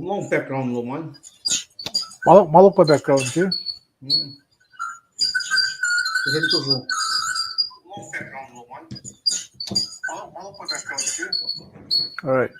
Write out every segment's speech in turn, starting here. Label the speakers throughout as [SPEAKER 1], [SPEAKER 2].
[SPEAKER 1] long background lo man.
[SPEAKER 2] Malok pa background chứ?
[SPEAKER 1] Thế tôi rồi.
[SPEAKER 2] Long background lo man. Malok pa background chứ? All right.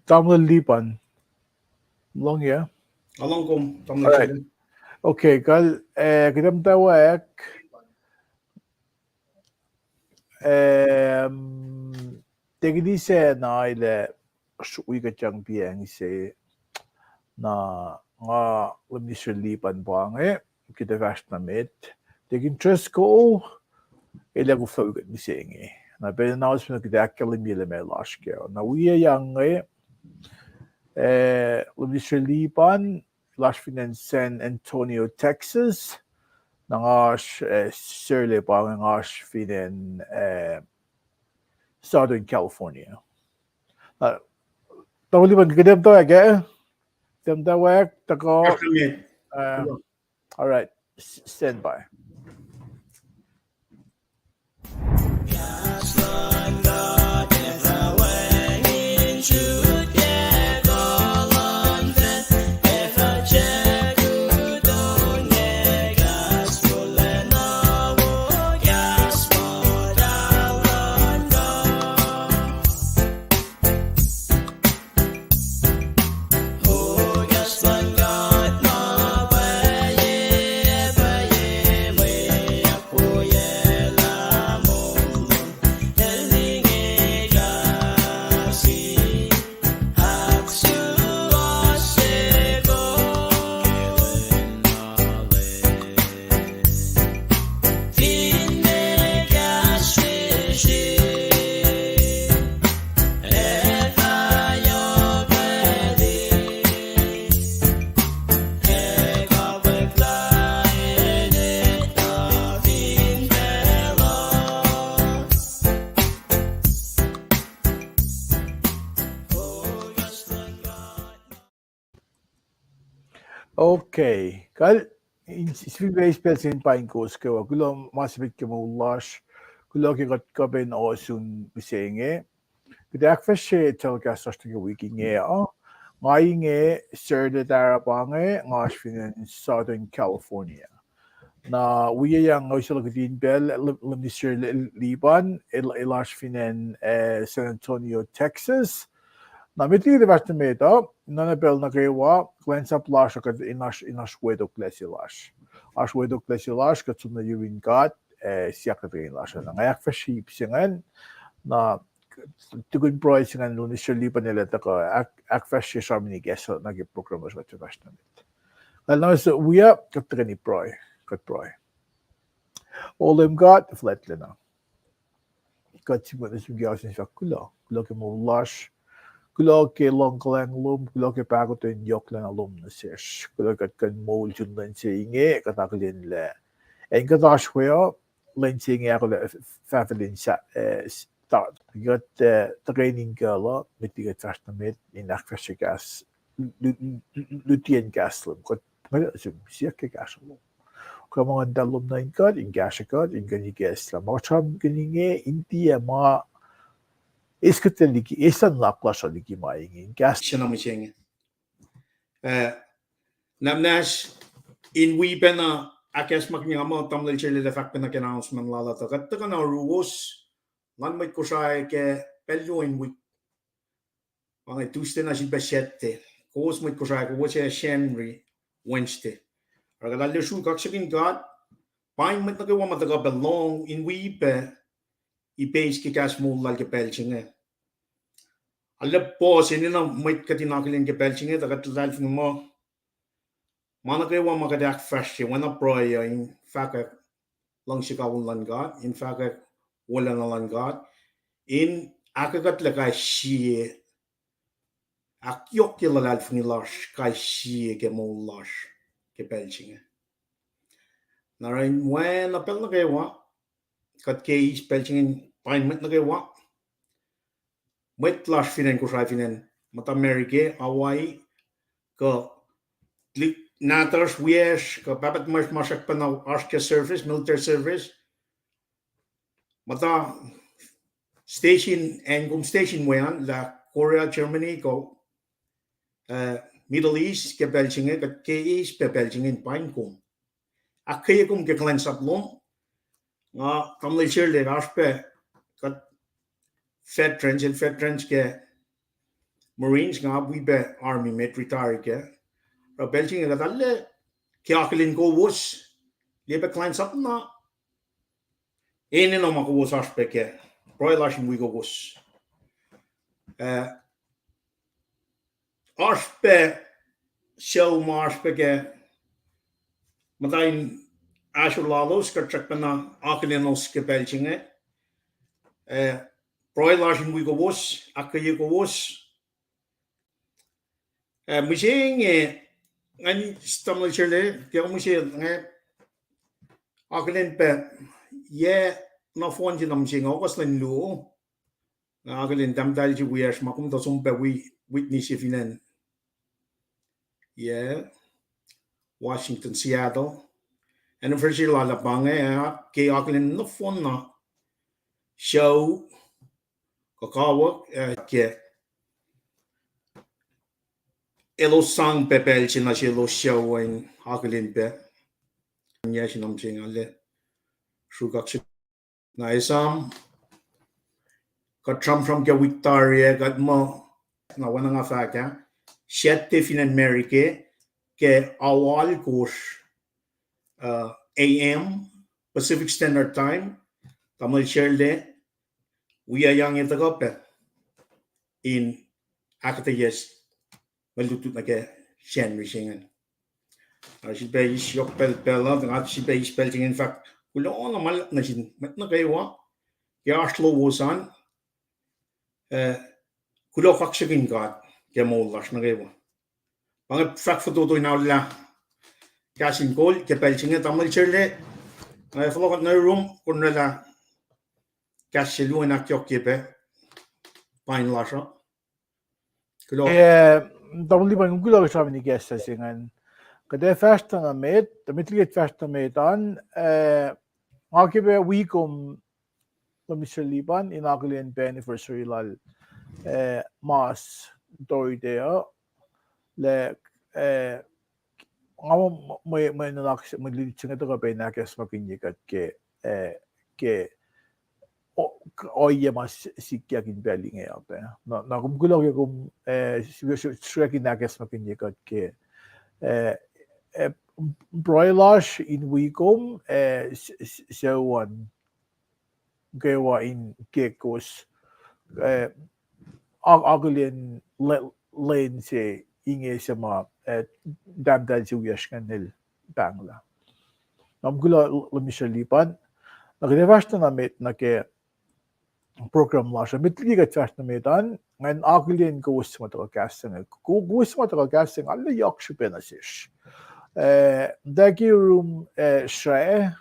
[SPEAKER 2] Tamil lipan. Long ya?
[SPEAKER 1] Along kom Tamil
[SPEAKER 2] Alright.
[SPEAKER 1] children.
[SPEAKER 2] Okay, kal kitam tawak tegdi se na ile shui ka chang piang se na nga lemnisher lipan bang kita vast na mit tegin trust ko ile go fogat mi sengi na be na os na kita akkel mi le me lashke na we yang lemnisher lipan lash finan San Antonio, Texas. Nangash Shirley Bangash in Southern California. Tawli ban kidem to aga. Dem da wak tako. All right, stand by. Okay, kal isvi spelsin pain koske wa kulo masbit ke mulash kulo ke got kaben osun bisenge kudak fashe tel gasoste ke wikinge ngai sir de darabange ngashfin in Southern California. Na we yang oisel gedin bel lemnisher Liban elashfin in San Antonio, Texas. Na mitli de vart meta nana bel na gewa glensa plasha kad inash wedo klesilash. Ash wedo klesilash kad sumna yurin gat siakadrin lash na ngayak fashi psingen na tugun broy singen lunishali panela taka ak fashi shamini gesa na ge programas vat vashna mit. Well now so we are katreni broy kat broy. All them got flatlina. Kat sibu na sugyas sa kulo ke mo lash kulo ke long klang lum kulo ke pago to yok lang alum na sesh kulo kat kan mol chun lan singe kataklin le en kadash weo lan singe ako le favelin sa got training girl mit die fast mit in akfashe gas lutien gaslum got circa gaslum como andalum na in god in gasha in gani gasla mocham gani india ma eskateliki esan naklaşaliki ma in gas
[SPEAKER 1] Shanamaching. Namnash in we bena akes maknyamo tamlil chile the fact na announcement lala tagat na rules lan may kusay ke pelyo in week mga Tuesday na si besette kos may kusay ko wache Henry Wednesday ragala le shu kaksakin god pain met nagawa mataga belong in we be ipage ki kas mo lal ke pelchinge alle pos inina may katinakilin ke pelchinge tagat lal mo Managawa magadak fresh when a broya in fact lang sikawon lan god in fact wala na lan god in akagat lagay siye akyok kilalal fni lash kay siye ke mo lash ke pelchinge narain when a pel nagawa kat ke is pelchingen pain met nagawa met lash finen ko finen mata amerike awai ko klik naters wies ko papat mas masak panaw arske service military service mata station and station wayan la Korea Germany ko Middle East ke Belgium ke East ke Belgium pain kum akay kum ke klan saplom nga kamle shirle aspe kat veterans ke Marines nga we be army met retire ke ra Belgium ga dalle ke aklin ko wos lebe klan sapna ene no mako wos aspe ke broilash we go wos aspe show marspe ke madain ashur lalos ka chakpana aklinos ke Belgium broilash we go wos akaye go wos Mishing ani stamol chile ke mushe aklin pe ye na fon ji nam sing okos len lu na aklin dam dal ji wies makum to sum pe we witness ifinen ye Washington Seattle and in first la la bange ke aklin no fon na show ko kawo ke elo sang pepel china chelo show in aklin pe nya sinam sing ale shugak na isam ka Trump from ke Victoria kat mo na wana nga faka siete fin America ke awal course AM Pacific Standard Time tamal sherde we are young in the gope in akata yes malutut na ke shen rishingen si be yok pel na si be spelling in fact kulo na mal na sin met na kaywa ya ashlo wosan kulo kakshigin god ke mo lash na kaywa pang fact foto to na la kasin kol ke pelchinge tamal cherde follow na room kunna la kasilu na kyokepe pain lasha kulo
[SPEAKER 2] Dawn li ban gulo sa ni gesta singan kada fasta na met mitliget fasta metan akibe weekom Liban in Aglen anniversary lal mas doidea le ngam may nanak maglilitsinga to ka na kes makinyikat ke oye mas sikyakin beling ape na kumgulo ke kum shuekin na kes makinyikat ke broilash in weekom sewan gawa in gekos aglen len se inge sama damdal si uyashkanel bangla namgula lumishalipan nagdevashta na met na ke program lasha mitliga tvashta metan ngan aglen gos mata casting gos mata casting alle yakshupena sish dagi room shre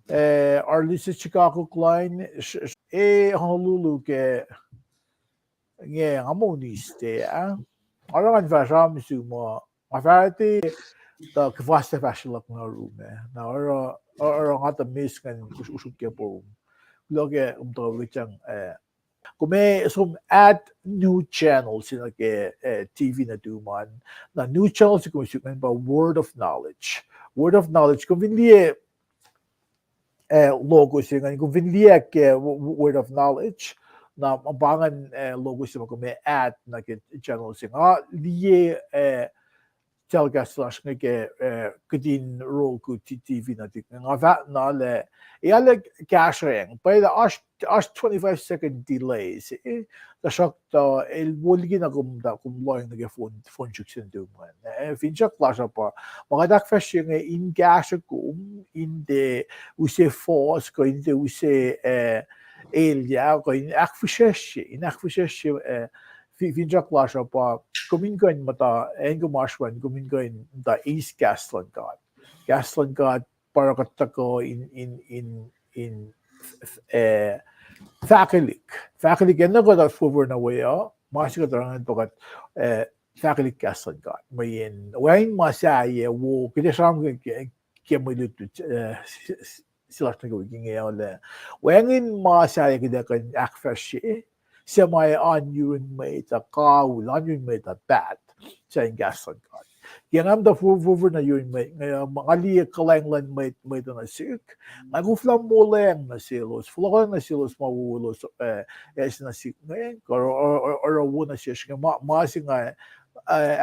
[SPEAKER 2] Arli sa Chicago Klein, Honolulu ke nge ngamoniste, Orang fashion sumo, mafarati the kvaste fashion look na room, na orang ata miss kan usuk ke po. Loge to wichang kume some add new channels in like TV na duman. Na new channels kung sukan ba word of knowledge. Word of knowledge kung hindi logo siya kung hindi word of knowledge na mabangan logo siya kung may ad na channel siya liye telecast slash nga kudin role ku TV na tik nga vat na le iale caching by the 25-second delays the shock to el wolgi na kum loing na phone chuksin do man fincha klasha pa mga dak fresh nga in cache kum in de use force ko in de use elia ko in akfisheshi fincha klasha pa kumin ko mata engo marshwan kumin ko the East Gasland God para katako in faculty na ko da forward na way mas ko tarangan to kat faculty Gasland God mayin wain masaya wo kiti sam ke mo lutu sila na ko gingayon wain masaya kita kan akfashi semi onion made a cow, onion made a bat, saying Gasland God. Yang am the fover na yun made, mga kalanglan made na sik, naguflam mo lang na silos, fulang na silos mawulos, es na sik ngayon, or a wuna siya, masi nga,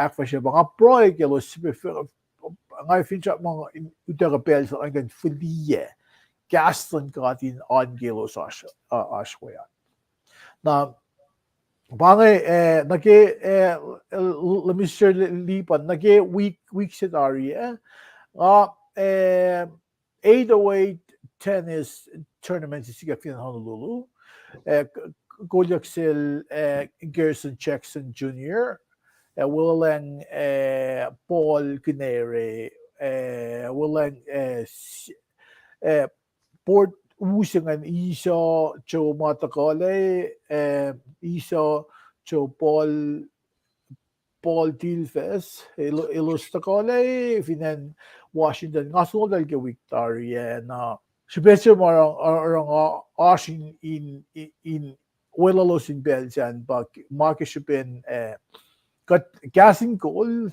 [SPEAKER 2] akfa siya, mga proy, kilos, nga fincha mga utagapel sa ang fuliye, Gasland God in on kilos ashwayan. Na bangay nage let me share lipan nage week scenario 808 tennis tournament siga fin Honolulu Golyaksel Gerson Jackson Jr. Willang Paul Kinere Willang Port usangan iso cho matakole iso cho Paul Tilfes ilostakole finan Washington ngaso dal ke Victoria na special marang ashin in welalos in Belgian but marketshipin kat gasin goal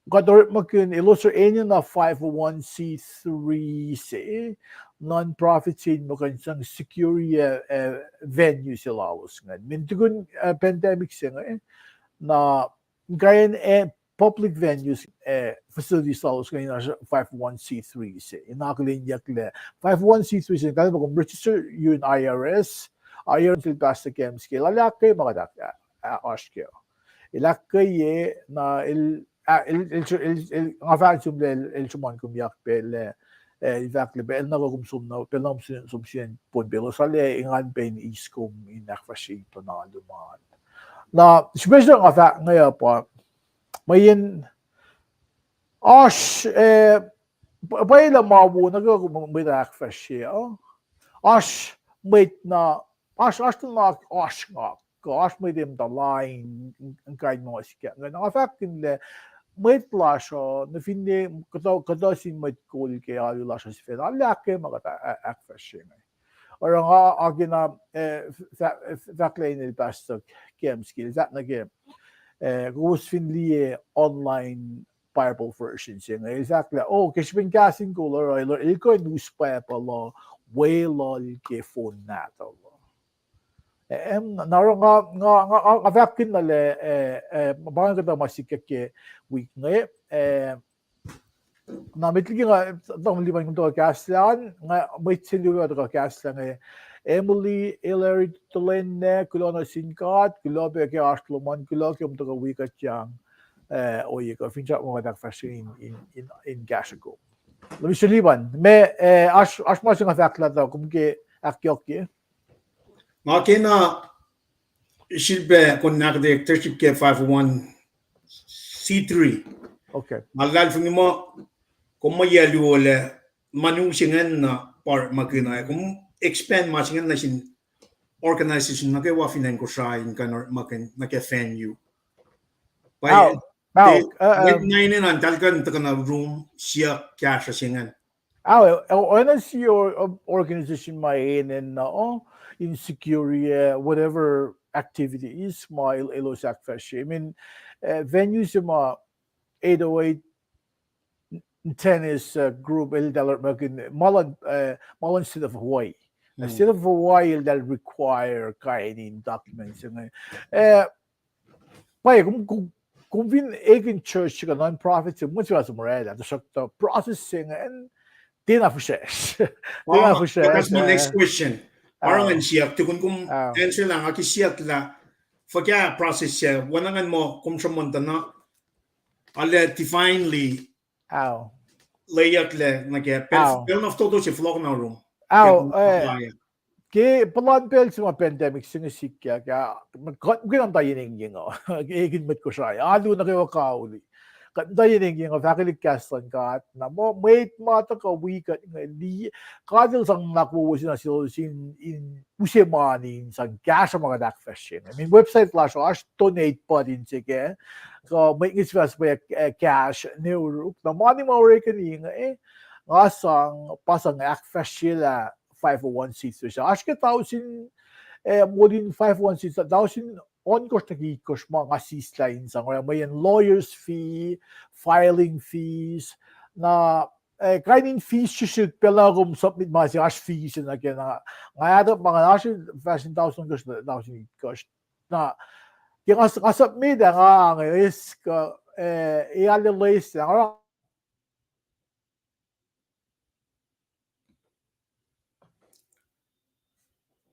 [SPEAKER 2] Gador makin ilustro na 501c3 say non-profit sin mo kansang security venue sila alos nga. Mintugun pandemic siya nga na gayan public venues facilities alos nga na 501c3 say. Inakulinyak le 501c3 say kaya mo kung register yun IRS til basta games ke lalakay mga askyo. Ilakay na nga fakt som el chuman kum yak pel exactly bel na kum sum na pel nam sum sien pon belo sale ingan pen iskum inak fashi to na luman na special nga fakt nga pa mayin ash bayla mabu na kum midak fashi ash mait na ash to na ash nga gosh may dem the line ang kahit mga siya nga fakt le Mait lasho na finde kada sin mait cool ke alu lasho si fena lake magata akfashing or nga agina faklein el pastor game skills that na game gus finli online bible version sing exactly kishbin casting color or ilko news pa lo way lol ke phone nato naro nga vakin na le mabangan kada masikak ke week nga na mitligi nga tong liban kung to kaslan nga may silu to kaslan nga Emily Hillary Tolene kulono sinkat kulobe ke astloman kuloke to week at yang oye ko fincha mo madak fashion in gashago lo misliban me as mo nga fakla to kumke akyokye
[SPEAKER 1] nga kena silbe kon nakdektership ke 501c3
[SPEAKER 2] okay
[SPEAKER 1] malal funi mo kung mayali wala manusingen na par makina kung expand machingan na sin organization na kay wafinan ko siya in kanor makin na kay venue. By they when nine and talkan to kana room siya cash singan.
[SPEAKER 2] Honest your organization main and insecurity, whatever activity is my ilosak fashion. I mean, venues ma 808 tennis group that Mullen State of Hawaii. The state of Hawaii that require kainin documents. Kung vin egen church ka non-profit so much was morada the processing and di na process.
[SPEAKER 1] That's my next question. Parang ang siyak tukun kung answer lang aki siyak la forget process siya wanangan mo kung sa monta na ala divinely layak le nagya pero na toto si vlog na room.
[SPEAKER 2] Ke pelan pel semua pandemic singa sikya kaya magkano tayo ning egin met ko siya alu na kayo kauli kantayin yung faculty castan ka na mo wait mata ka week at di kadil sang nakuha na sila in usemani sang cash mga dak fashion. I mean website flash donate pa din sige so may iswas pa cash neuro na money mo reckoning ngasang pasang ak fashion 501c3 siya ash ka 1,000 more than 501c3 1,000 on-course nag-i-course mga assist lines ang may lawyer's fee, filing fees, na kainin fees siya pala kung submit mga siya fees na kaya na ngayon mga nasa fashion 1,000 cost na yung submit nga ngayon is i-analyze lang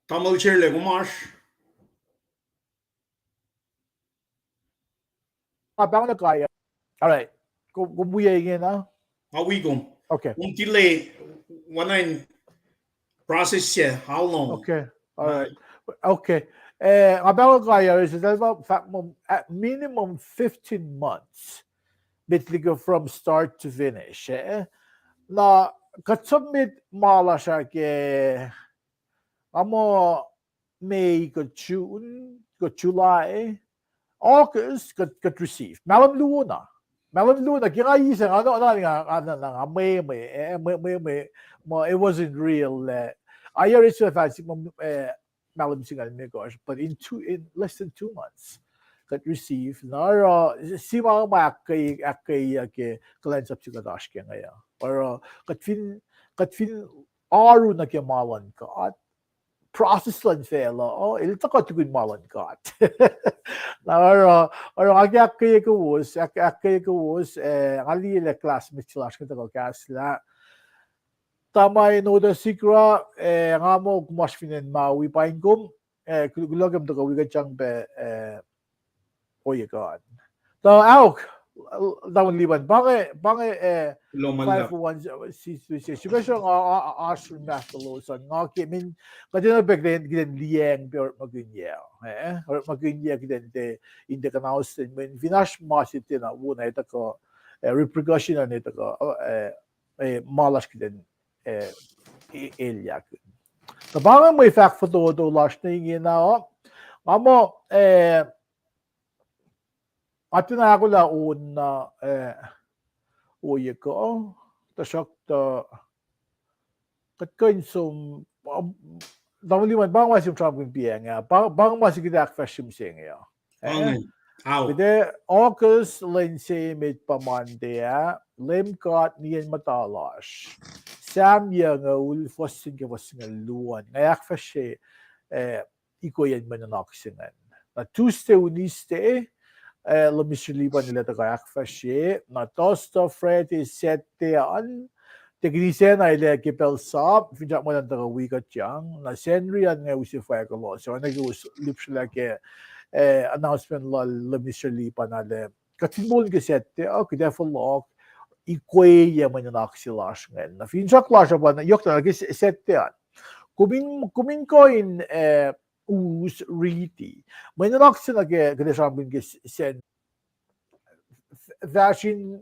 [SPEAKER 1] Tamil chair le kumash.
[SPEAKER 2] Abang na kaya. Alright. Kung buyay na.
[SPEAKER 1] Awigom.
[SPEAKER 2] Okay.
[SPEAKER 1] Kung delay, wanain process siya, how long?
[SPEAKER 2] Okay. Alright. Okay. Abang na kaya is at minimum 15 months. Bitligo from start to finish. Na katsubmit mala siya ke amo May ko June ko July August got received. Malam Luna. Kaya isa nga may it wasn't real. I already said malam singal me gosh, but in less than 2 months got received. Nara si mga makay ke clients up siya dash kaya ngaya. Or katfin aru na kaya malan ka at process lang fela ilta ka tugun malan ka. Or akay ko was ali le classmates slash kita ko kasla tama no da sikra nga mo kumas finen mawi paingkom gulagam to ko wiga chang be oye god so auk dawn liban bange 501 situation ashun mathalo sa ngaki min kadina bagden giden lieng ber magunya or magunya giden de in the kanaus min vinash masite na wona ita ko repercussion na ita ko malas giden elyak the bange may fact for do last thing na amo atina ako la una oye ko tasok to katkain som damaliman bang was yung traveling piang bang was gidak fashion sing Bide August Lindsay mid pamandea limcot niyan matalash Sam yang ul fosin ke fosin luan ngayak fashe iko yan mananaksingan na Tuesday uniste lumishlipan nila tagayak fashe na tosto Friday settean Tegrisen ay le kipel sap finjak mo lang taga wikat yang na senrian nga usi fire ko lo so nag-us lipsla ke announcement la lumishlipan na le katinbol ke sette okay therefore lock ikwe ya mananaksilash ngen na finjak la siya ba na yok na ke settean kumin ko in us riti mananaksila ke kadesambin ke sen fashion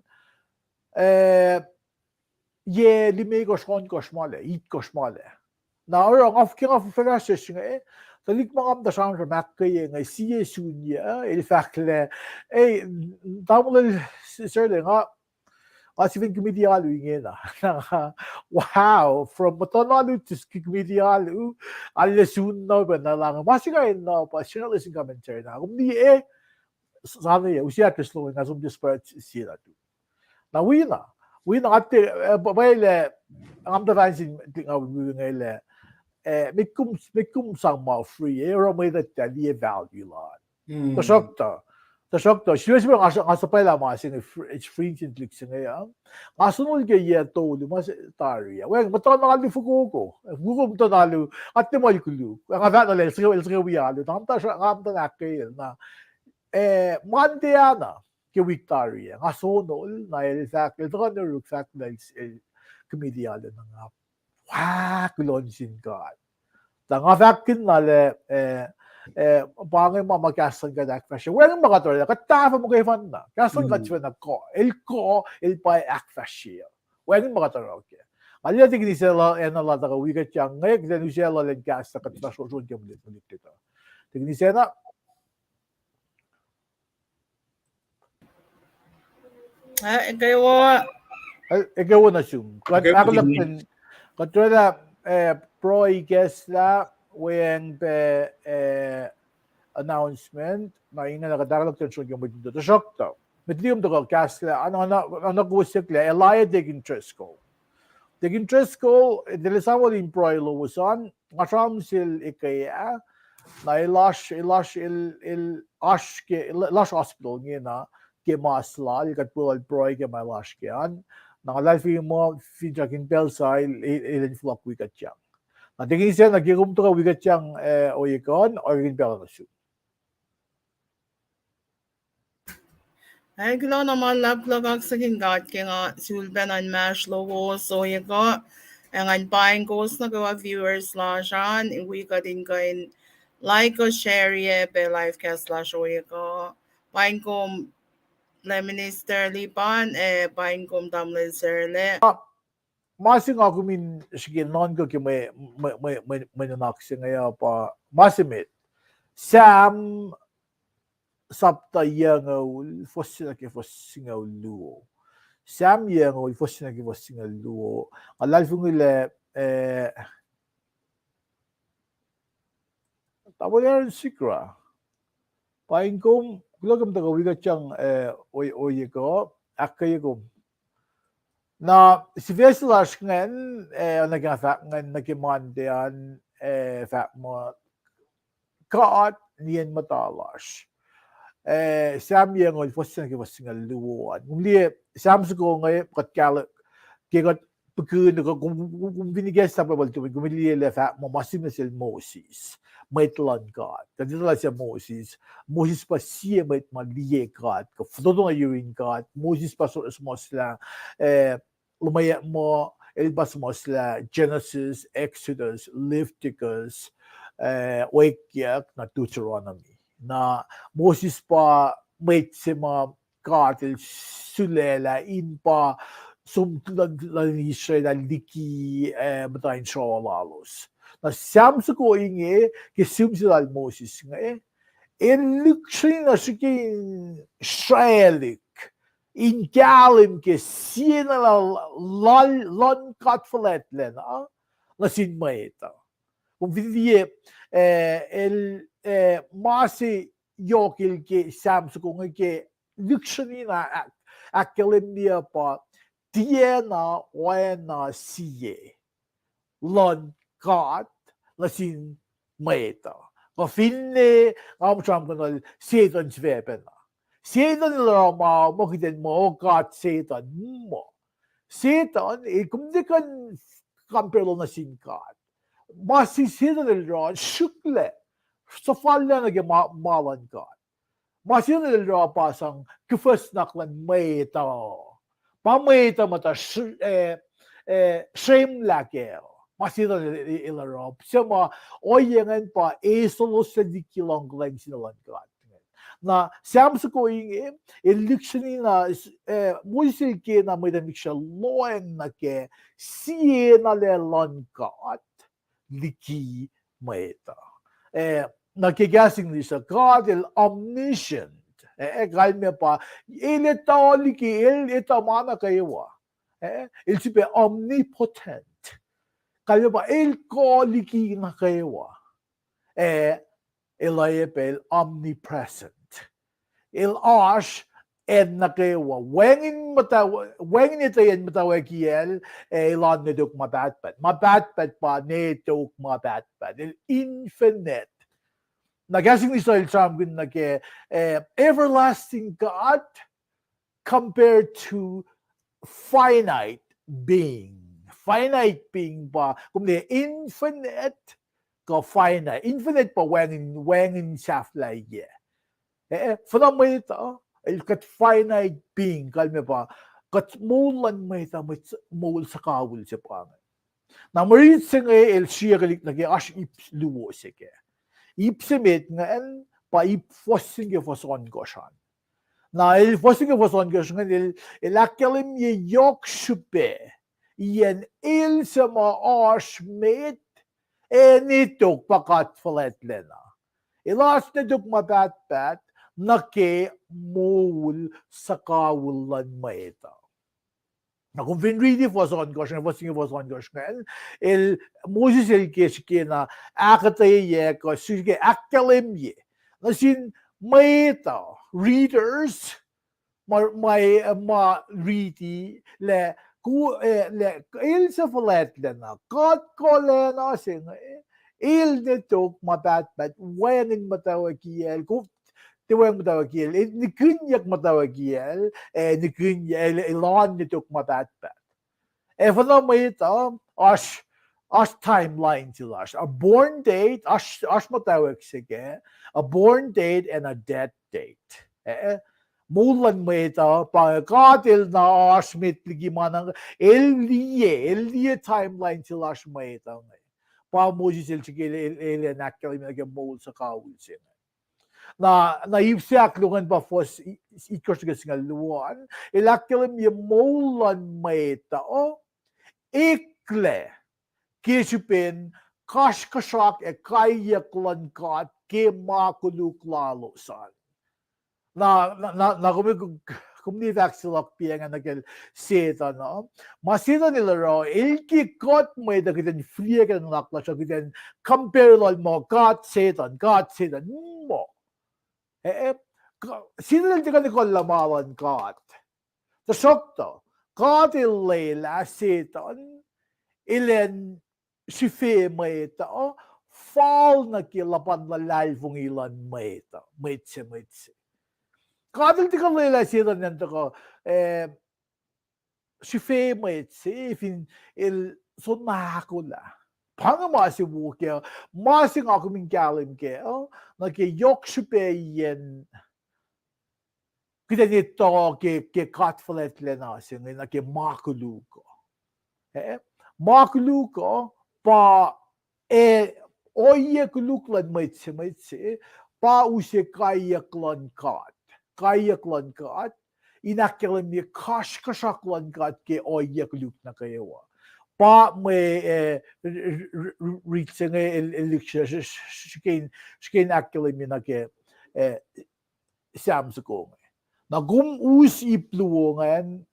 [SPEAKER 2] ye lime koshon koshmale eat koshmale na ora afking af flash så lik man da shan makke ngai sie sunya el fakle tamul serde nga asivin comedialu ngena wow from matonalu to comedialu alle sunno benalang masiga no pa journalism commentary na umdi sana ye usia teslo nga zum disparate sira tu na wina atte baile am da vansin tinga ngele mikum sang ma free ero mai da tali value lot ta shokta shwes ba ngasa pala ma sing it's free in click sing ya ngasunul ge ye to lu mas taria we mato na li fuko to na lu atte mo ikulu nga va na le sing wi ya lu tam ta ngam ta ke na mandiana ke victoria ngasunul na el sak el to na ru sak na comedian na nga wa kulon sin god ta nga vakin na le bagay mo magkasan ka akfashe well mga tol ka tafa mo kay fan na kasan ka tsena ko el pa akfashe well mga tol okay ali ati ni sela ena la ta wi ka chang ngek den usela len gas ka ta so jon kem lit ta tigni sena ikaw na sum kat aklap katwala pro igesla when the announcement na ina nakadalag tensyon yung medyo to shock to medyo to kasla ano gusikla Elia Digintresco dili samo din pro iluwasan ngasam sil ikaya na ilash hospital ngina ke masla ikat pulal pro ke malash kyan nakalal mo fijakin pelsa ilin flok wikat yang tingin siya nagigum to ka wigat siyang oyikon or rin pala na siya.
[SPEAKER 3] Ay glo naman laglagak sa gingat kaya nga sulban ang mash logo so yako ang buying goals na gawa viewers lashan iwika din kain like o share ye be livecast slash oyiko buying kom le minister lipan buying kom damle serle
[SPEAKER 2] Masing ako min sige non ko ki may nanak siya ngaya pa masimit Sam sapta yang fosina ke fosinga luo Sam yang fosina ke fosinga luo alal fungile tabo yan sikra paing kom glogam ta wiga chang oy ko akaygom na si veselash ngan nagafak ngan nagimandian fak mo kaat niyan matalash Sam yang ol fosin ki fosin luwan umli Sam suko ngay katkala kigat pagkun ko kung binigas sa babal to gumili le fak mo masim sil Moses maitlan God kadila siya Moses pa siya mait maliye God ka fodo nga yurin God Moses pa so sila lumaya mo ilbas mo sila Genesis, Exodus, Leviticus, Wakyak na Deuteronomy. Na Moses pa may sima katil sulela in pa sumtlag lanisya na liki matayin shawalalos. Na siyam sa ko inge kisum sila Moses nga lukshin na sikin Israelik in galim ke sina lon katfalet len la sin maeta vidie masi yokil ke samsung ke lukshanina akalemia pa tiena oena sie lon kat la sin maeta pa finne amcham kanal setan svepena Satan lama mo kiten mo kat Satan mo. Satan kumdikan kampelo na singkat. Masi Satan lama shukle. So falla na malan kat. Masi lama pasang kifas naklan mayta. Pamayta mata shame lakel. Masi lama. Siyama oyengan pa esolos sa dikilang lang sinalan kat. na siam sa ko yung election na musil ke na may damik siya loeng na ke siye na lelon God liki maita nakigasing ni siya God il omniscient kalme pa ilita liki ilita mana kayo il sipe omnipotent kalme pa il ko liki na kayo il omnipresent il ash en nakewa wengin ito yan matawa kiel ilan nedok mabatpat pa netok mabatpat il infinite nagasing ni Soil Champion na ke everlasting God compared to finite being pa kumde infinite ka finite infinite pa wengin shaflay Fana may ito, kat finite being, kalme pa, kat mulan may ito, mul sa kawul siya pa. Na marit siya nga, el siya kalik na kaya, as ips luwo siya kaya. Ipsimit nga, pa ipfosing yung fason ko siya. Na ipfosing yung fason ko siya, el akalim yung yok supe, yan il sa maas mit, nitok pakat falet lena. Ilas na duk mabat-bat, nake mul sa kawulan maita. Na kung vinridi fason ko siya, fason ko siya, il Moses el keski na akataye ko sige akalimye. Na sin maita readers may ready le il sa falet na kat ko le na sing il netok mabat-bat wenin matawakiel ko tiwang matawakiel nikunyak matawakiel nikunyak ilan netok mabat-bat fana may ito as timeline sila a born date as matawag sige a born date and a death date mulan may ito pagkatil na as mitligi manang elie timeline sila as may ito pa Moses el chikil el nakkel mi naging mol sa kawul sin na naibsiak lungan pa fos ikos nga luwan ilakkel mi molan may tao ikle kisipin kashkashak kayaklan kat ke makuluklalo san na kumni vaksilak piang nagel seta no masita nila ro ilki kot may da kitan flieg ng nakla siya kitan compare lol mo God Satan mo sino lang tika ni lamawan God the sokto God ilela Satan ilen sife may tao fall na kilapan na lalfong ilan may tao maitse Kadal tika lela Satan nento ko sife maitse ifin il son mahakula panga masi wuke masi nga kumingkalim ke nake yok sipe yen kita nito ke katfalet lena sing nake makuluko makuluko pa oye kuluklan maitse pa use kayaklan kat inakkelan mi kashkashaklan kat ke oye kuluk na kayo pa may reaching election shkin akkelan mi na ke samsukong na gum us ipluongan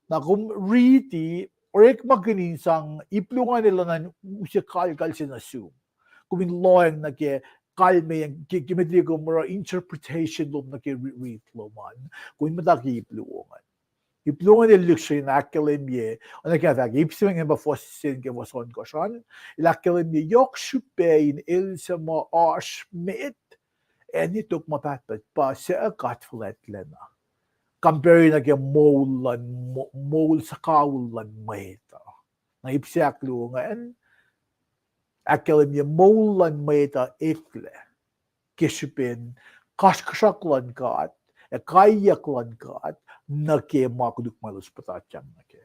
[SPEAKER 2] na gum riti orek magininsang ipluongan nila na usikal sinasu kumin loyang na ke kalme yang kimitli ko mura interpretation lom na ke read loman kung mataki ipluongan election na akkelemye ona kaya ipsuing ba fosin ke wason ko son ilakkelemye yok shupein il sama ashmit enitok mapapat pa sa katflet lena compare na ke mol sa kaulan maita na ipsiakluongan akkelemye molan maita ikle kishipin kashkashaklan kat kayaklan kat na ke makuduk malus patachang na ke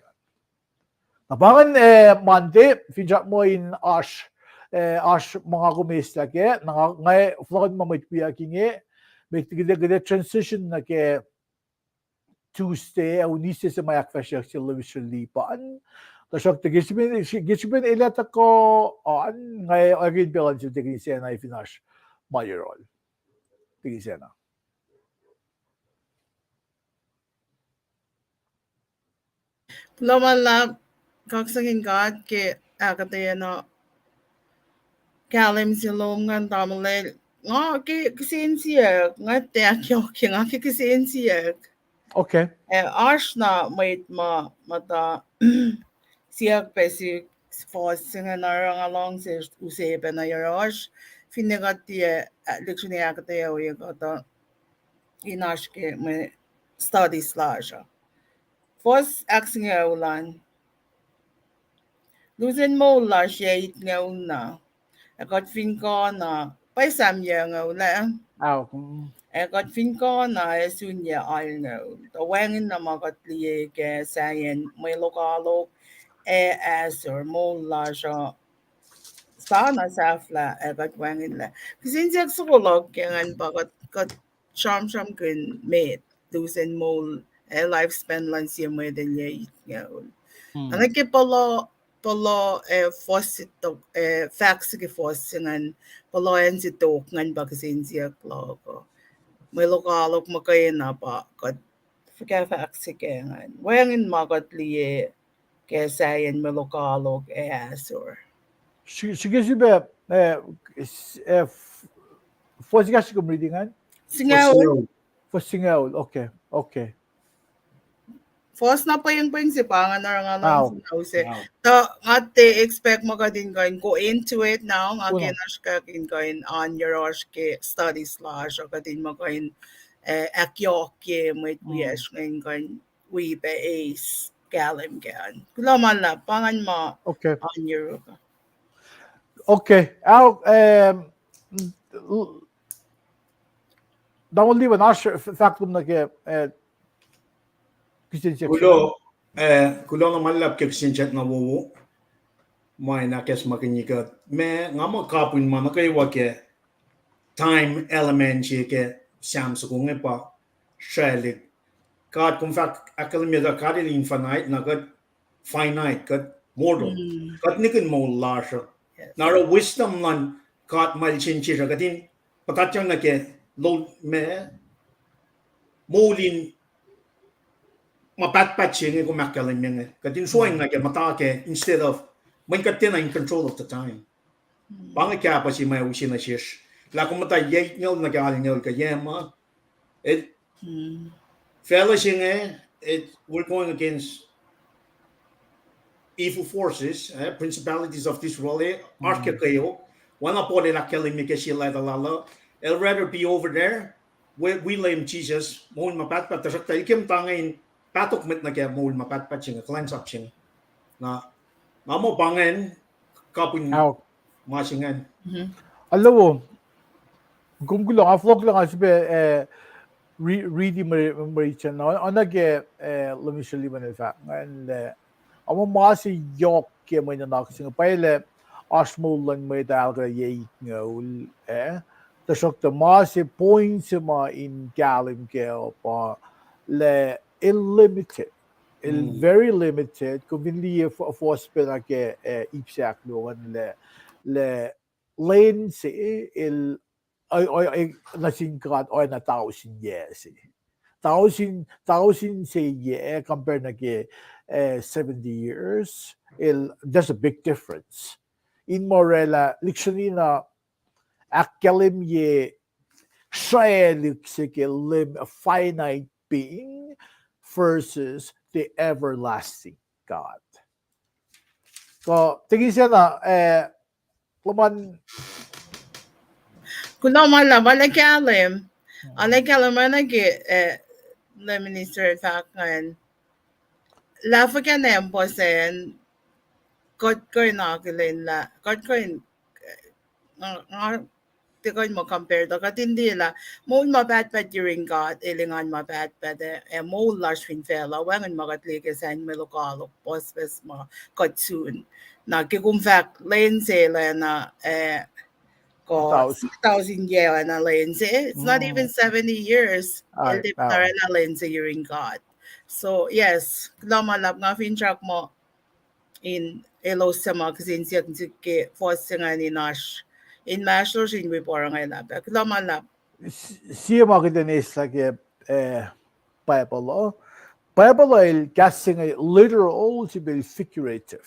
[SPEAKER 2] nabangan mante finjak mo in ash mga kumista ke ngay flod mamit piya kinge May gida transition na ke Tuesday au nisi sa mayak fasyak sila lipan. Tasok gishbin ilat ako on ngay agin bilan sa tigrisena ay finash mayorol. Tigrisena.
[SPEAKER 3] Lomala kaksakin God ke akataya na kalim silom ngan tamale nga ke kisinsiya nga tekyo ke nga ke kisinsiya.
[SPEAKER 2] Okay.
[SPEAKER 3] Ashna mait mata siyak pesi forcing na rang along se usebe na yarosh finigati lectionary akataya uya kata inashke me study slash. First asking ulan Lusin mo la shade nga una. Got fin ko na by some year nga
[SPEAKER 2] Au.
[SPEAKER 3] got fin ko na sunya al no. The wangin na magat liye ke sayen may lokalo as or mo la sha sana safla got wangin la. Kasi siya sukolog yan bagat got sham kun made. Lusin mo lifespan lang siya may din nga. Ano ke polo faucet fax ke faucengan polo en si tok ngan bagsin siya klogo. May lokalok makaya na pa kat fax ke ngan. Wangin magat liye ke sayan may lokalok asor.
[SPEAKER 2] Sige sibe fosgas ko readingan.
[SPEAKER 3] Singaw,
[SPEAKER 2] Fosingaw. Okay. Okay.
[SPEAKER 3] first na pa yung principal nga nga lang
[SPEAKER 2] Wow.
[SPEAKER 3] sinause.
[SPEAKER 1] Wow.
[SPEAKER 3] Ta ate expect mo ka din kain go into it now nga
[SPEAKER 2] Uno.
[SPEAKER 3] kinash ka kain on your ke study slash o ka din mo kain akyo ke mo yes ngayon kain we be ace galim gan. Kula man la pangan mo
[SPEAKER 2] Okay.
[SPEAKER 3] on your
[SPEAKER 2] Okay. Au da only when ash factum na ke Christian section.
[SPEAKER 1] Kulo na malap ke sinjat na wo mai na kes makinikat me ngama kapun mana kay wake time element ke sam su kung pa shalik kad kung fact academia da kad infinite na kad finite kad mortal kad nikin mo lasha na ro wisdom lan kad mal chinchi ra kadin patachang na ke lo me molin mapatpatching ko makalim yang kadin showing na ke matake instead of when katina in control of the time bang kya pa si mai usin na shish la ko mata ye ngel na ka ngel ka yema it fellowing it we're going against evil forces principalities of this world archikayo wana po la kalim ke sila la I'd rather be over there where we lame Jesus mo mapatpat ta sakta ikim tangin patok mit na kaya mo mapatpat sing cleanse up sing na mo bangen kapun
[SPEAKER 2] Au.
[SPEAKER 1] masingan
[SPEAKER 2] Alam mo, kung gulo nga vlog lang kasi reading Mauritian na onage lumishali man fa and amo masi yok ke may nanak sing paile asmo lang may dal ga ye ngol tasok the masi points ma in galim ke pa le unlimited very limited conveniently for spela ke ipsak no le lane si ay nasingkat o na 1,000 years. 1,000 say yeah compared na ke 70 years. There's a big difference. In Morella, literally na akalim ye lim a finite being versus the everlasting God. So, tingin siya na laman
[SPEAKER 3] Kula man la wala kalim. Ala kalim man ge le minister fakan. La fa kan em bosen God ko na kilin la. God ko ti ko mo compare to katindi la mo mapatpat during God ilingan mapatpat mo lash fin fela wangan magatli ke san melokalo pospes ma kotsun na kikum fact len sela na Ko
[SPEAKER 2] 2000.
[SPEAKER 3] 6,000 year na lense. It's not even 70 years.
[SPEAKER 2] Ay,
[SPEAKER 3] Ilip na rin na lense ring God. So yes, lamalap nga finchak mo in elo sama kasi siya ke force nga ni Nash. In Mashlo shin we porang ay lap. Lamalap.
[SPEAKER 2] Siya makita nila ke Bible. Bible ay guessing ay literal si bil figurative.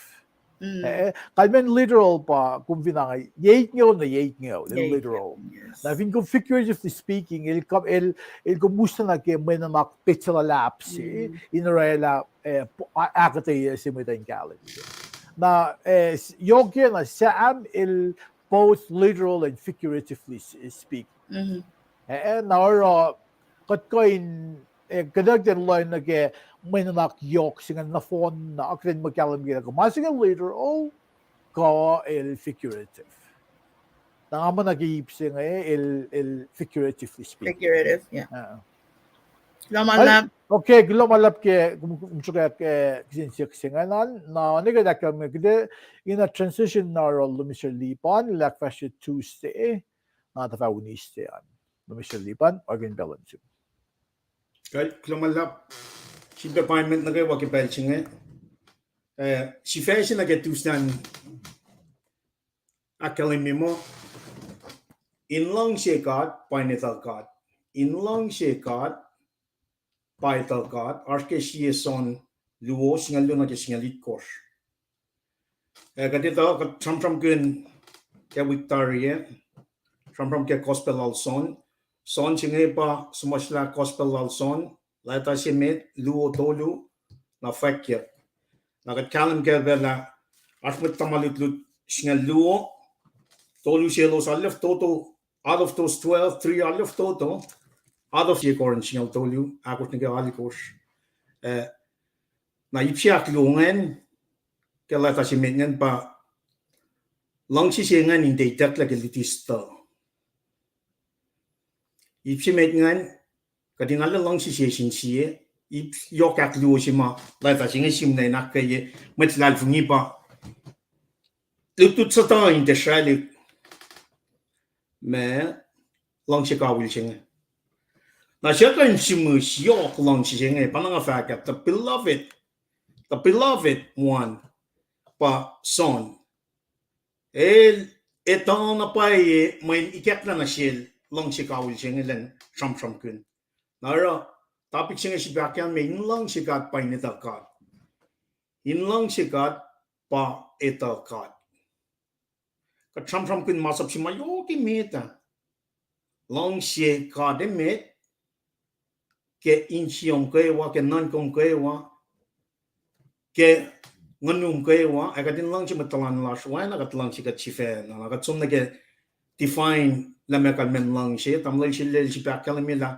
[SPEAKER 2] Kalmen literal pa kung vinangay na literal.
[SPEAKER 3] Yes.
[SPEAKER 2] Na fin kung figuratively speaking il kumusta na ke may namak picture lapse inarela akatay si may tayong na yoke na siya il both literal and figuratively speaking. Now katkoin kadagdan line na ke may nanak yok singa na phone na akren magkalam gila ko masinga literal ko il figurative. Tama nag-iip singa il figuratively speaking.
[SPEAKER 3] Figurative, yeah. Lamalap.
[SPEAKER 2] Okay, lumalap ke kumsuka ke kinsiyak singanan na nigada kami gde in a transition na lumisya lipan like fashion Tuesday na tafawuniste yan. Lumisya lipan organ balance.
[SPEAKER 1] Right, lumalap. Si appointment na kayo wakipel singa. Si fashion na get Tuesday akalimi mo in long shekad painetal kad. In long shekad paital kad arke siya son luo singal lu na ke singalit kos. Kadito kat tram kun ke Victoria tram ke gospel al son singa pa sumasla gospel al son laita si met luo tolu na fakya. Nakat kalam ke vela arfmet tamalit lut singal luo tolu sielos alif toto out of those 12 3 alif toto out of yekorin singal tolu akot nige alikos na ipsiak lungen ke laita si met pa lang si siengan in daytak la gelitista ipsi met ngan kadinala lang si siesin sie ip yokak luo si ma laita singa simnay nakaye metlal fungi pa lutut sa ta in desalik me lang si kawil singa na siya kan simu siyok lang si singa pananga fakat the beloved one pa son etang na pa may ikat na siya lang si kawil singa lang sham kun nara topic singa si bakyan may lang si kat pa initakat lang si kat pa itakat kat sham kun masap si mayo ki meta lang si kat met ke insiong kewa ke nan kong kewa ke nganum kewa akatin lang si matalan laswa na kat lang si kat chife na kat sum na ke define la mekal men lang si tamlay si lel si bakyan mila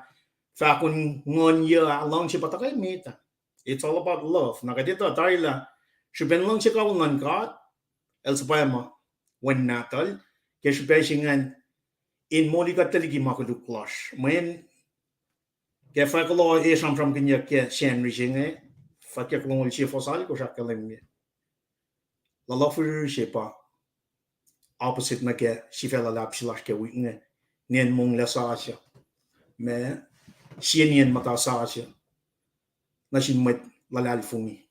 [SPEAKER 1] fa kun ngon ya lang si patakay meta it's all about love na kadito tarila si ben lang si kawangan kat el sapayama when natal ke si pesingan in moli kat taligi makuduklas men ke fakolo sham kinya ke shen rijinge fakya klongol chi fosal ko shakalemi la lofu shepa opposite na ke shifela lapsilash ke winge nen mong la sasha me shenien mata sasha na shin met lalal fumi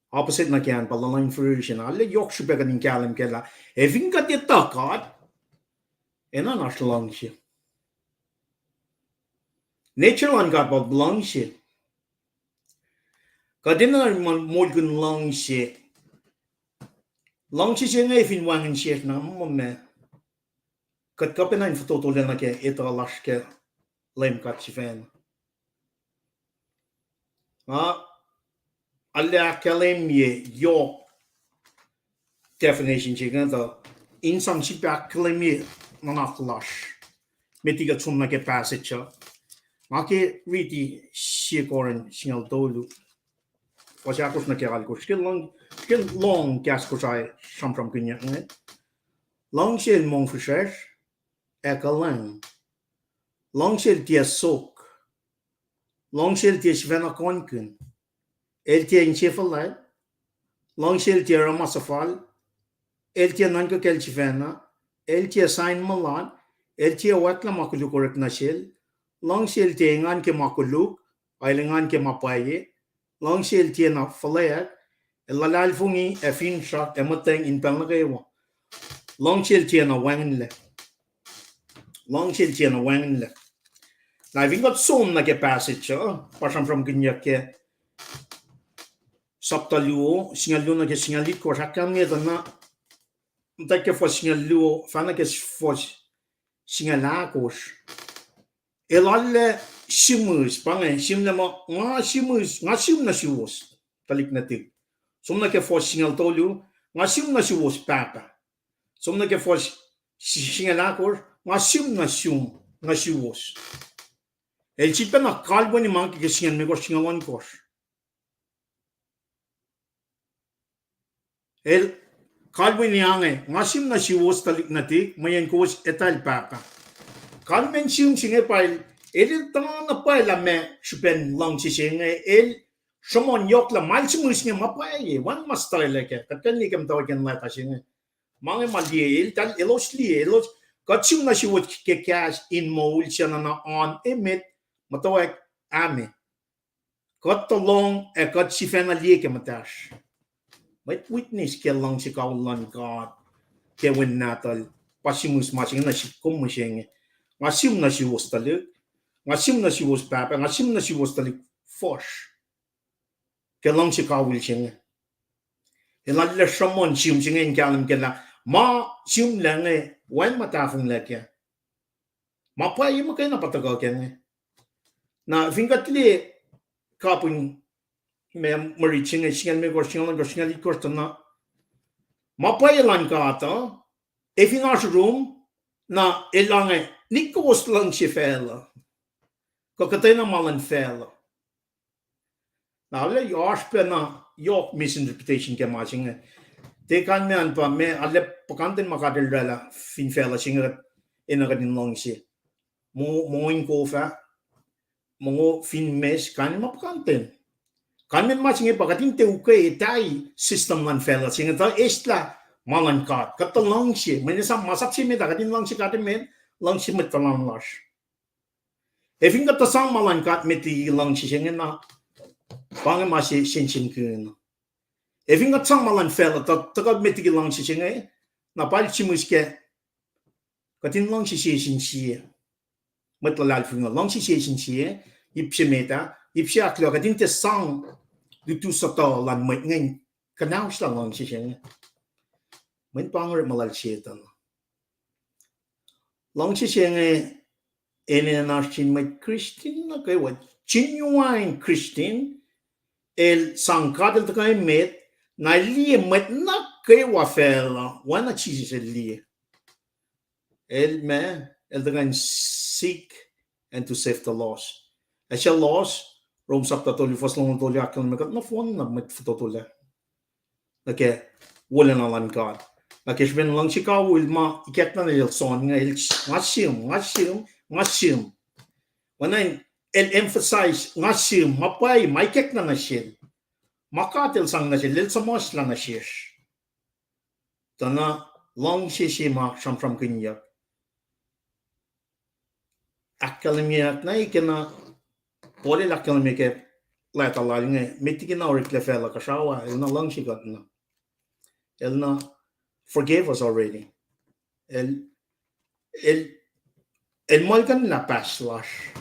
[SPEAKER 1] opposite na kyan palalang fruition alle yok shube kanin kalam kela evin ka te takat ena nashlang shi nature lan gat bal blang shi kadina molgun lang shi ngay fin wangin shi na momme kat kapena in foto le na ke eta lashke lem kat chifen alle akalem ye yo definition chigan da in some chip akalem ye na lash metiga chum na ke passage Maki riti shikorin singal dolu. Wasiakos na kiral ko. Skill long gas ko say sham kunya nge. Long shell mong fisher ekalang. Long shell tia sok. Long shell tia svena konkun. El tia inchefalai. Long shell tia ramasafal. El tia nanko kel chivena. eltie sign malan, eltie watla makuluk orat nasil, long sil tengan ke makuluk, ailengan ke mapaye, long sil tie na falayak, elalal fungi efin shak emateng in pelnagewa. Long sil tie na wangle. Long sil tie na wangle. Na vi got som na ke passage, pasam from ginyak ke saptaluo, singaluo na ke singalit ko sakam nge na tak ke fo singaluo, fana ke fo singalakos. Elalle simus, pangen simle ma nga simus, nga sim na siwos, talik na tig. Somna ke fo singal tolu, nga sim na siwos papa. Somna ke fo singalakos, nga sim na siwos. El chipa na kalbo ni man ke singal me ko singawan kos. El kalbo ni ange, nga sim na siwos talik na tig, mayan kos etal papa. Kalmen sim singe pail, el tanga na pail la me chupen lang si singe, el somon yok la mal simus ni mapaye, wan mastal leke, katkan ni kem tawaken la ta singe. Mange malie, el tal elos li, elos, kat sim na siwot ke cash in moul siya na on emit, matawag ame. Kat talong e kat si fena li ke matash. May witness ke lang si kaulan God, ke win natal, pasimus masing na si kumusing. Ngasim na si was talik, ngasim na si was papa, ngasim na si was talik fosh. Ke lang si kawil sing. Elan le shamon sim sing en kalam ke la, ma sim lang wan matafung leke. Ma pa yimo kay na patagal ke na fingat li kapun me mariching singan me gorsingal ikort na ma pa yelan ka ata e finash room na elange nikos lang si fela ko katay na malan fela na le yosh pe na yok misinterpretation ke matching te kan me an pa me ale pakanten makadel rela fin fela singat inagadin long si mo in ko fa mo fin mes kan mapakanten kan men matching pa kating te ukay tai system lan fela singat ta estla malan kat katalong si menisa masap si me kating lang si kating men lang si metalang lash efin ka tasang malan kat meti lang si singat na pange masi sin kun efin ka tasang malan fela ta takad meti lang si singat na pal chimus ke kating lang si sin si metalal funga lang si sin si ipsi meta ipsi aklo kating te sang du tu sato lan mai ngai kanau sta lang si singat men panger malal chetan long si singat ene na chin mai Christian na kay wat genuine Christian el sangkadel takay met na li met na kay wa fela wana chisi se li el me el takay seek and to save the lost a siya lost rom sapta toli fos long toli akal me kat na fon na met fototole okay wala na lan God okay ben lang si ka wil ma iket na el son nga el ngasim When el emphasize ngasim mapay maikek na nasil makatel sang nasil lil samos lang nasil tana long sisima from kinyak akademia na ikena pole la akademia ke lata la nge mitiki na orik lefela kashawa el na long sigat na el na forgave us already el malkan na paslash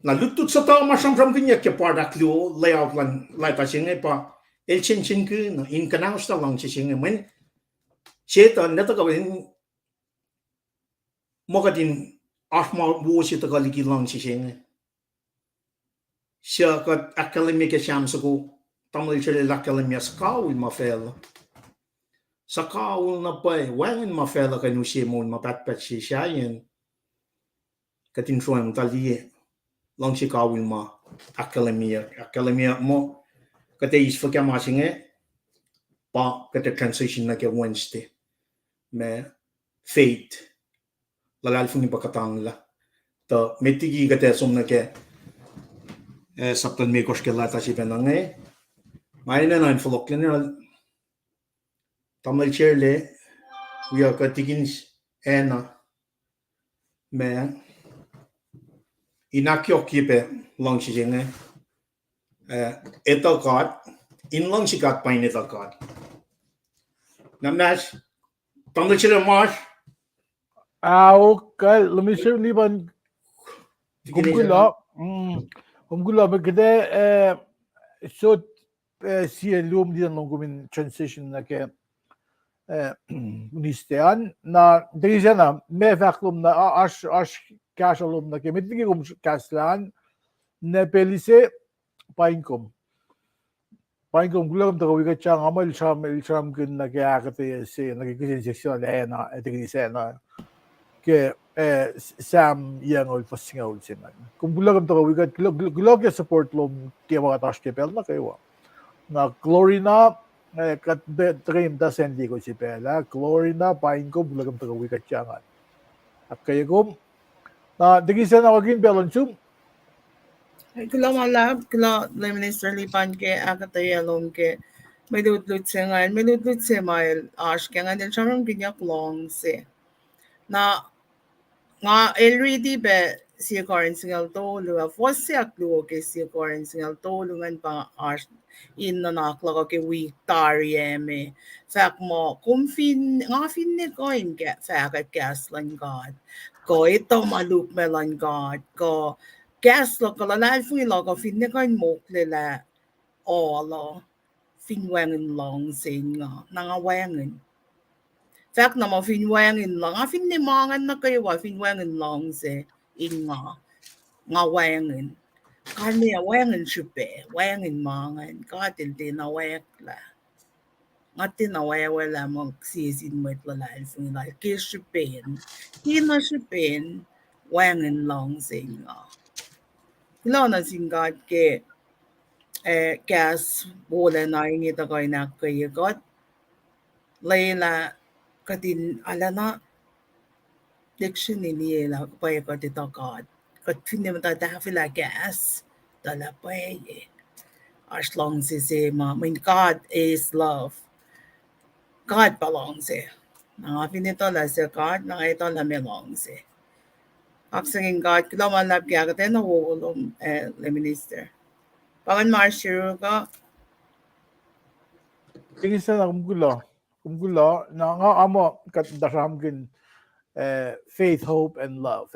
[SPEAKER 1] na lutut sa tao masam from kinyak ke product lu layout lan lata singe pa el chin ku na in kanang sta lang singe men cheta neta ka mogadin ahma wo cheta ka liki lang singe sia ka academic exam ko tamil chele la academia skaul ma fel sakaul na pai wan ma fel ka nu si mon ma pat si shayen katin shoem tali lang si kaul ma academia mo kate is for kama singe pa kate transition na ke Wednesday me faith lalal fungi pakatang la to metigi kate som na ke saptan me kosh ke lata si penange mai na nan folok le tamil chair le we are katigins ena me inakyo kipe long shijenge etalkat in long shikat pain etalkat namash tamdachile marsh
[SPEAKER 2] Okay, let me show Liban.
[SPEAKER 1] tigine
[SPEAKER 2] Kumgula magde so si lum din long gumin transition na ke unistean na dizena me vaklum na ash kasalum na ke mitgum kaslan ne pelise painkum gulam to wiga chang amal sham kin na ke akate se na ke kisin section na etigise na ke Sam yang ol passing ol sinan. Kung gulam to wiga gulog ya support lom ke mga tash ke pel na kayo. Na glory na kat dream da sen di ko si pela glory na pain ko bulagam to wiga changan. At kayo ko na digisa na wagin pelon sum
[SPEAKER 3] Kila malab, kila Minister Lipan ke akatayalom ke may ludlut siya ngayon, may ludlut siya mail ash kaya nga din siya rin ganyak long siya. Na nga already be siya karin singal tolo, fos siya kluo ke siya karin singal tolo ngan pa ash in na naklaga ke week tariyeme. Fak mo, kung nga fin ni koin ke fakat gaslan god. Ko ito malup melan god, ko gas lo ko la fu lo ko fin ne kan mok le la o lo fin wang long sing nga nga wang fact na mo fin wang long a fin ne mangan na kayo wa fin wang long se in nga wang kani a wang chupe wang mangan ka til na wak la nga tinawa wala mo sisin mo la la fu la ke chupen kina chupen wang long sing nga Lana singat ke gas bola na ingi ta koy na kay got layla katin alana diction ni la pay ko ti got kat finim ta ta fila gas dala pay as long as ma I mean God is love God belongs eh na finito la sa God na ito la belongs eh aksingin God kila malap kaya katin na wulong le minister Paman Marshall ka
[SPEAKER 2] digisa na kumgula na nga amo kat dasam kin faith, hope, and love.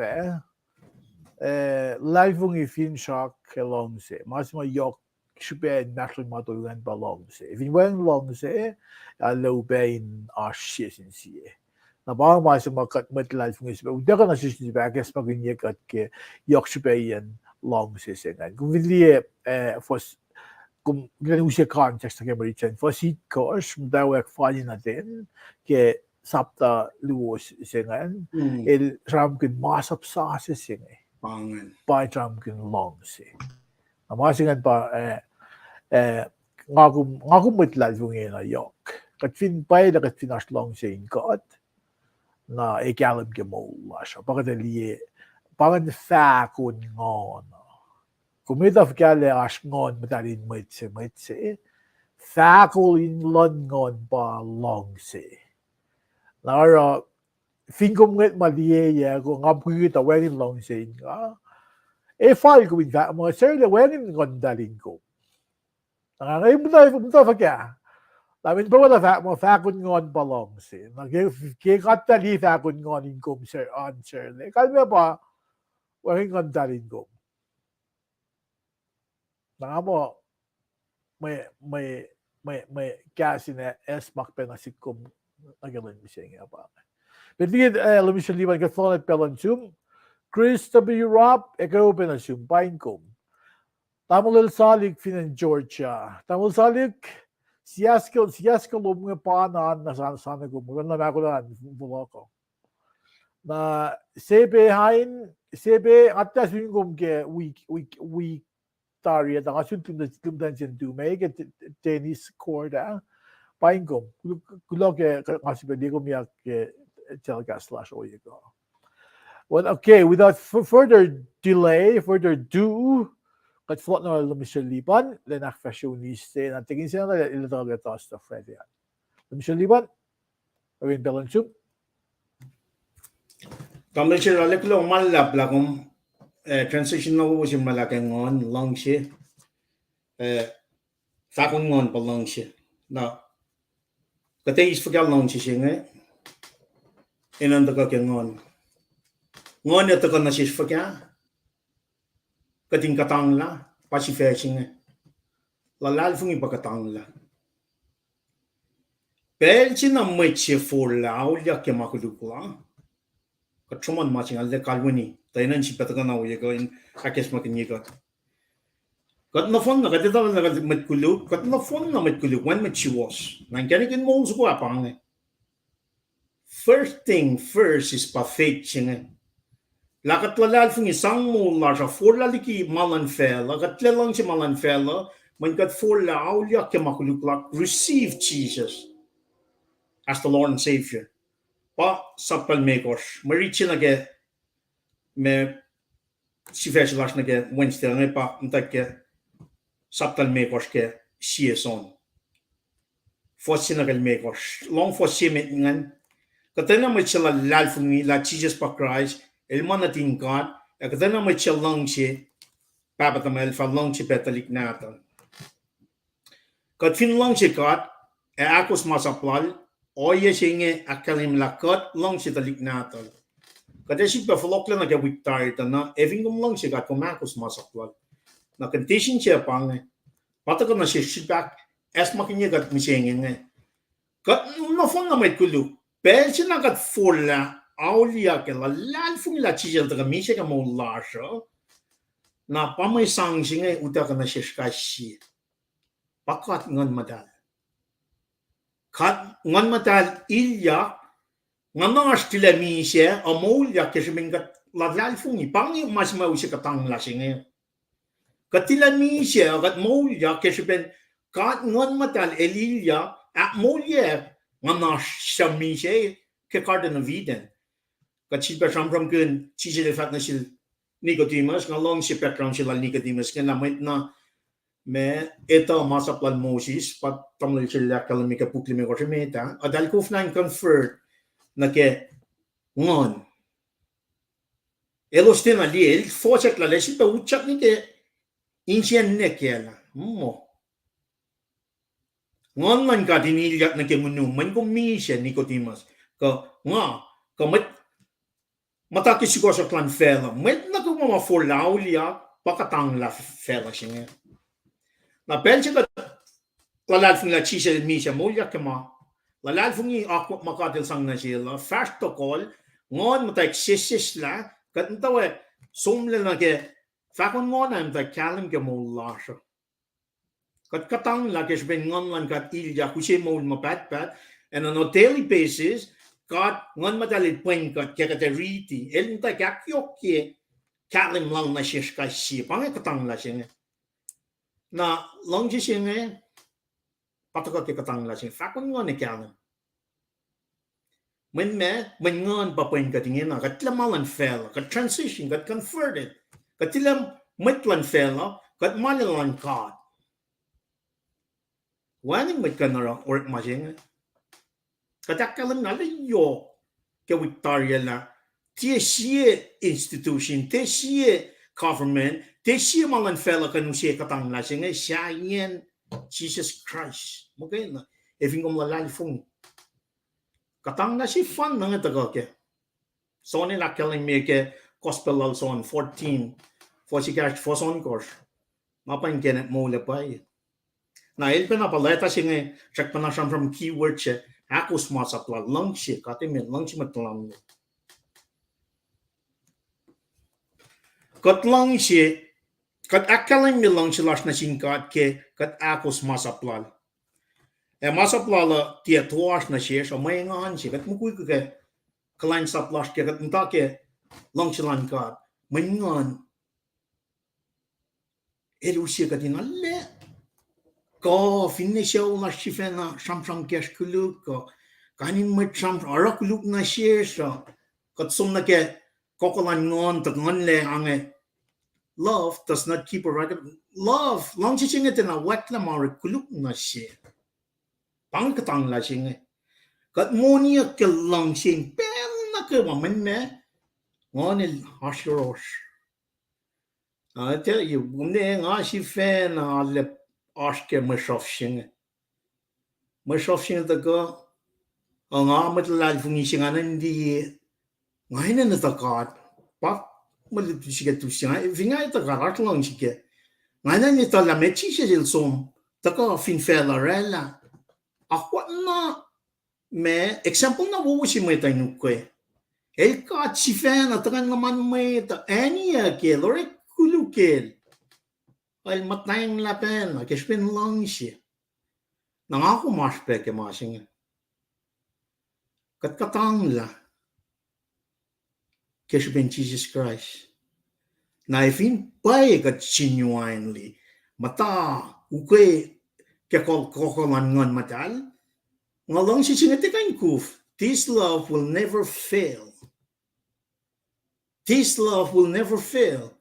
[SPEAKER 2] Life i fin shock long se. Mas ma yok shube natural matulugan ba long se. If you went long se, low bain shit in si. Na ba mas ma kat mat life ngi se. Uda ka na si ba kes pag niya kat ke yok shube yan long se se ngan. Kung vili fos kung ganun siya context na kaya for si course dawek fali natin ke sapta luos singan el ram kin masap sa singan
[SPEAKER 1] pangan
[SPEAKER 2] by ram kin long si amasingan pa ngaku mitla vungin na yok kat fin bay da kat finas long sin got na egalib ke mo la siya bakit fa kun ngon Kumita fgale as ngon madalin mitse fakul in lon ngon ba long se. Lara fingom nget madie ya ko ngapugita werin long se nga. File ko in fact mo sir le werin ngon dalin ko. Ngay buta fagya. Lamin pa wala fact mo fakun ngon ba long se. Nag katali fakun ngon in kom sir answer le. Kalme pa werin ngon dalin ko. Nangamo may kasi na esmak pa na sikum nagalan mi siya nga pa. Pero alam mo siya liban ka thon at pelon sum. Chris W. Rob, ikaw pa na sum, pain ko. Tamulil salik finan Georgia. Tamul salik, siyasko mga paanan na sana ko. Maganda na ako na, bulo ko. Na sebe atas yung ke week Taria da asun tumdan sin tu me ke tennis court paingom kulo ke kasi pwede ko miyak ke telegas slash oye ko. Well, okay, without further ado, kat flot na Michelle Lipan, lenak fashioniste na tingin siya na ilataga tos to Fred yan. Michelle Lipan, awin balance soup.
[SPEAKER 1] Tamil chira le kulo malap la kum transition na wo sim mala ke ngon long she fa kon ngon pa long she na ka te is fugal long she singe inan da ka ke ngon ya ta kan na shi fuga ka ting ka tang la pa shi fe singe la lal fungi pa ka tang la pel chi na mai che for la o ya ke ma ku du la ka chuman ma ching al de kalwini ta inan chi pa ta na wo ye ko in akes ma ke ni ka kat na fon na kat ita na kat matkulu kat na fon na matkulu when matchiwas nang kani kin mo su kwa pang first thing first is pa faith chinga la kat la fung isang mo la sa for la liki malan fela kat le lang si malan fela man kat for la aulia ke makulu klak receive Jesus as the Lord and Savior pa sapal mekos marichi na ge me si fes las na ge Wednesday na pa ntak saptal mekos ke sieson fosinagal mekos long fosimet ngan katana mai chala lal fungi la Jesus pa Christ el manating God katana mai chalang che papa tamal fa long che petalik nata kat fin long che God e akos masaplal o ye singe akalim lakot long che talik nata kada si pa flokla na ke wiktar na evingum long che God komakos masaplal na condition che pang pataka na si back as makinya gat misenge kat no fon na mai kulu pel na gat fola aulia ke la lan fung la chijel ta mi se ka mo la sho na pa mai sang singe uta ka na si ka si pakat ngon madal kat ngon madal ilya ngana stile mi se amolya ke se mingat la lan fung ni pangi mas ma usi ka tang la singe katila mi se gat molya ke se ben kat ngon madal elilya a molye ngana shami se ke karden of Eden kat si pa from kun si se fat na sil Nicodemus ngalong si Petron sila Nicodemus kena met na me eta masa plan Moses pat tamle sila kalamika pukli me ko meta adal ko fnan confer na ke ngon elostin ali el focet la lesin pa uchak ni ke insien ne kela mo ngon man ka dinilya na ke munu man ko mi siya Nicodemus ka nga ka met mata ki siguro sa clan fela met na ko mga for laulia pakatang la fela siya na pensi ka lalal fung la chisa mi siya mulya ke ma lalal fung i ako makatil sang na sila first of all ngon mata exist la kat ntawe sumle na ke fakon ngon am ta kalim ke mulla siya kat katang la ke ben ngon lan kat ilya kusi mo mapat and on a daily basis God ngon madalit point kat kaya kata riti el nta kakyok ke kalim lang na siya kasi pang katang la siya na long siya pataka ke katang la siya fakon ngon e kalim men ngon pa point kat ingin na kat lamalan fell kat transition kat converted kat tilam mitlan fell kat malalan God waning mit kanara or majing katakalam na yo ke Victoria na tie institution tie government tie malan fela kanu siya katang la siya siya yan Jesus Christ mugay na evingom la fung katang na si fan na nga taga ke so ni la kelling me ke gospel also on 14 for si cash for son course mapan kenet mo le pa na el pena paleta singe check pana from keyword che akos masapla lang siya katimin lang siya matlang kat lang siya kat akalang mi lang siya las na singkat ke kat akos masapla masapla la tia tuas na siya so may ngan siya kat mukuy ke kalain saplas ke kat nta ke lang siya lang kat may ngan elu siya kat inalle ko finne siya na siya na samsam kes kuluk ko kanin met sam ara kuluk na siya so kat sum na ke kokolan ngon tak ngon le ange love does not keep a record love long siya ngete na wat la mar kuluk na siya pang katang la siya kat monia ke lang siya pel na ke mamen me ngonil ashirosh. I tell you, when they ngashi fan alle ashke mashofshin. Mashofshin the go ang amat lal fungising anandi ngayon na takat. Pak malit siya tu siya. Vinga ita karat lang siya. Ngayon ita la mechi siya som. Taka fin fela rela. Ako na me example na wo si mo tayo nukwe. El kat si fan at kan naman may ta ania ke lore kulukel. Al matayang lapen ke spin lang siya. Nangako mas pe ke masing. Kat katang la. Ke spin Jesus Christ. Na ifin pai kat genuinely. Mata ukwe ke kokolan ngon matal. Ngalong si sinatikan kuf. This love will never fail. This love will never fail.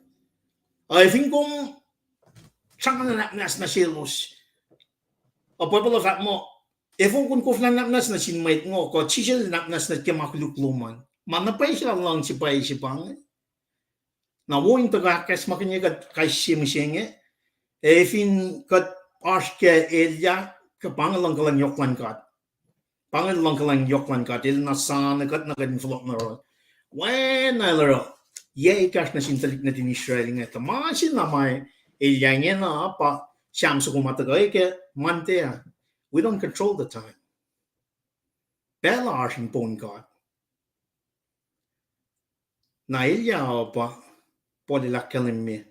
[SPEAKER 1] I think kung saan na naknas na silos. O pwede fact mo, efong kung kuf na naknas na sinmait mo, ko chisil naknas na kemaklukluman. Manapay siya lang si pay si pang. Na woing tagakas makinig kay simisenge. Efin kat aske elya kapangalang kalang yoklan kat. Pangalang kalang yoklan kat. Il nasan kat nakadinflop na ron. When I lero, ye ikas na sintalik natin Israel nga ito. Masin na may ilyangin na pa siyam sa kumatagay ke mantea. We don't control the time. Bela asin pon God. Na ilya pa pode lakalim me.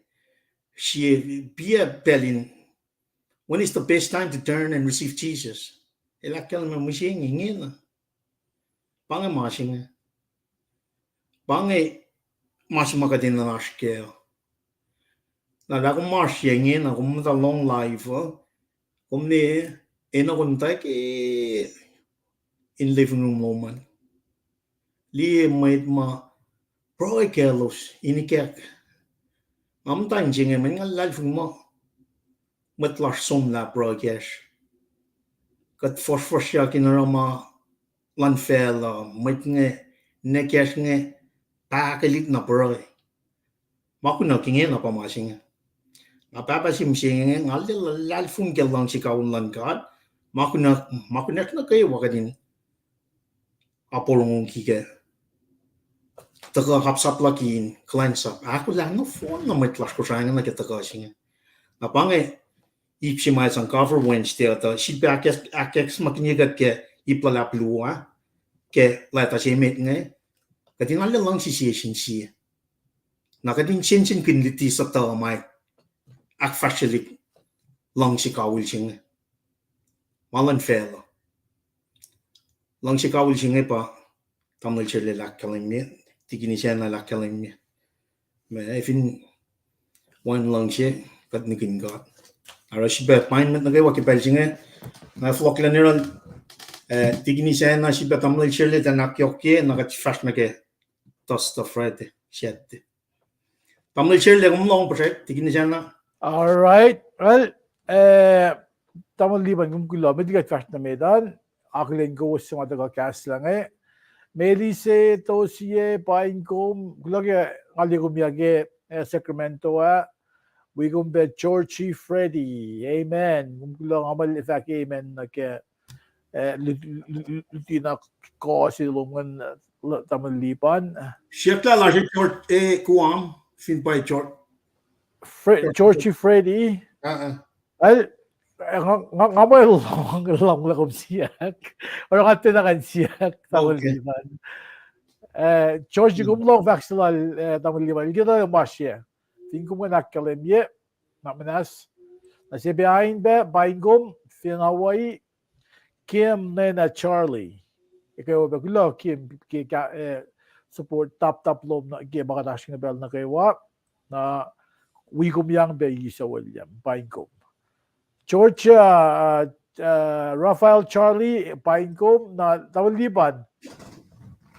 [SPEAKER 1] She be belin. When is the best time to turn and receive Jesus? Ilakalim me musing ingin na. Pangamasing. Pange mas makadin na nashkeo. Na da kung mas yengin na kung mata long life. Kung ni ina kung tayo in living room moment. Li mait ma pro kelos inikek. Am tan jinge men nga life mo. Matlas som la pro kes. Kat for siya kinarama lanfel mait nga nekes nga pakelit na pro. Makuna kingen na pamasing. Napapasim siya nga lalfun kelang si kaun langkat. Makuna na kayo wakadin. Apolong kike. Taka kapsap lakin cleanse up. Ako lang no phone na may class ko siya nga nakita siya. Napange ipsi may sang cover Wednesday ata si akeks makinigat ke iplalapluwa ke lata siya met nga. Kadin lang situation siya. Nakadin sin kinliti sa ta may akfashilik lang si kawil siya. Malan felo. Lang si kawil siya pa tamil siya lakalim niya. Tigini siya na lakalim niya. Men ifin one lang siya kat nikin got. Ara siya payment na kayo wakipel siya na flok lang niya tigini siya na siya tamil siya lita nakyokye nakatfast na kaya toss the Friday siya. Tamil siya lang umlong pa siya tigini siya na.
[SPEAKER 2] Alright. Well, tamang liban kung kulo, may digat fast na medan. Akilin ko sa mga taga-cast lang Melise tosie painkom gloria alikumyage Sacramento wigum be Georgie Freddy amen gumgulang amal ifak amen nake lutina ko silungan tamalipan
[SPEAKER 1] Siya la siya short kuam fin by short
[SPEAKER 2] Georgie Freddy al ngamoy long lakom siyak or katinakan siyak tamalipan George gumlong vaxilal tamalipan gito yung masya tingkum nga nakalimye namanas nasi behind be baingum finawai Kim Nena Charlie ikaw ba gulo Kim support top lob na ke baka dashing bell na kayo na wigum yang be isa William baingum George Rafael Charlie Pinecombe na tamalipan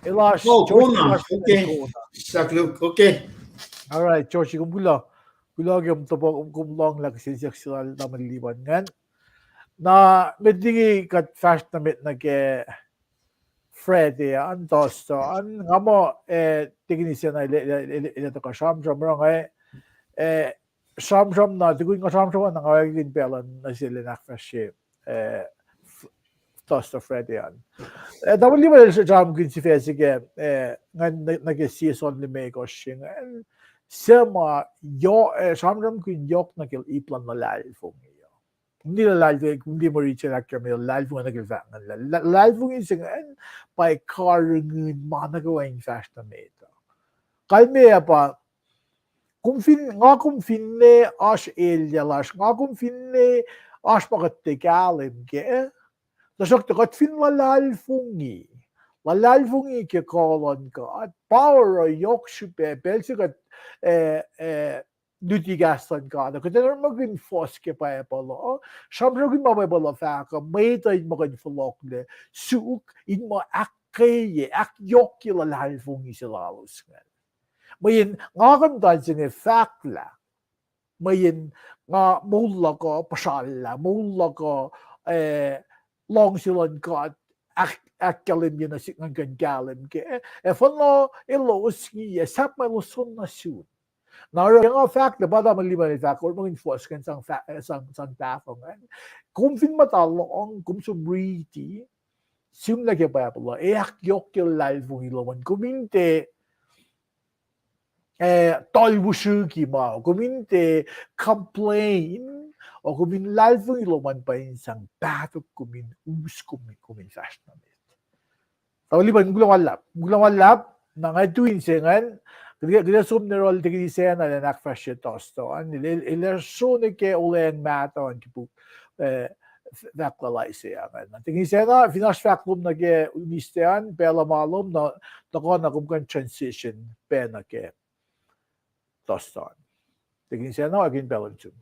[SPEAKER 2] Elash George
[SPEAKER 1] okay
[SPEAKER 2] all right George kumbulo yung tubog kumlong lang sexual tamalipan ngan na medingi kat fast na met na ke Freddy an tosto an ngamo technician ile to ka sham ngay sham na tigun ka sham na ngawagin pelan na sila nakfashe tosto Freddy an dawli ba sa jam gin si fesige nag-season ni Meko shing sema yo sham kun yok na kil iplan na lalfong hindi na live hindi mo reach na kami live mo nagvangan live mo isang by car ng managawa in fast na meta kalme pa kung finne as eljalas nga kung finne as pagtikalim ke dasok kat fin lalfungi ke kolon ka at power yok shupe belsikat Nutigastan ka na kung magin fos ke pa pala siyempre kung mababala fa ka may tayo magin falok le suuk in mo akkaye yok kila lalfong isilalos nga mayin nga kan tayo sine fakla mayin nga mula ko pasala mula ko long silan ka akkalim yun na sikang galim ke fano ilos niya sap may lusun na siya now, yung fact na bata maliban fact or mga enforce kan sang tafong kung fin matalo ang kung sobriety sim na kaya pala yok yung live mong ilawan kuminte tolbusuki mo kuminte complain o kumin live mong ilawan pa yung sang batok kumin fast na maliban gulang walap na nga tuwin sengan Gila sum na rol tigi sena na nakfashe tosto. An ilersone ke ulen mato an kipu vaklalai se agan. Tigi sena finash vaklum na ke unistean pela malum na ko na kumkan transition pe na ke tosto. Tigi sena agin belanchum.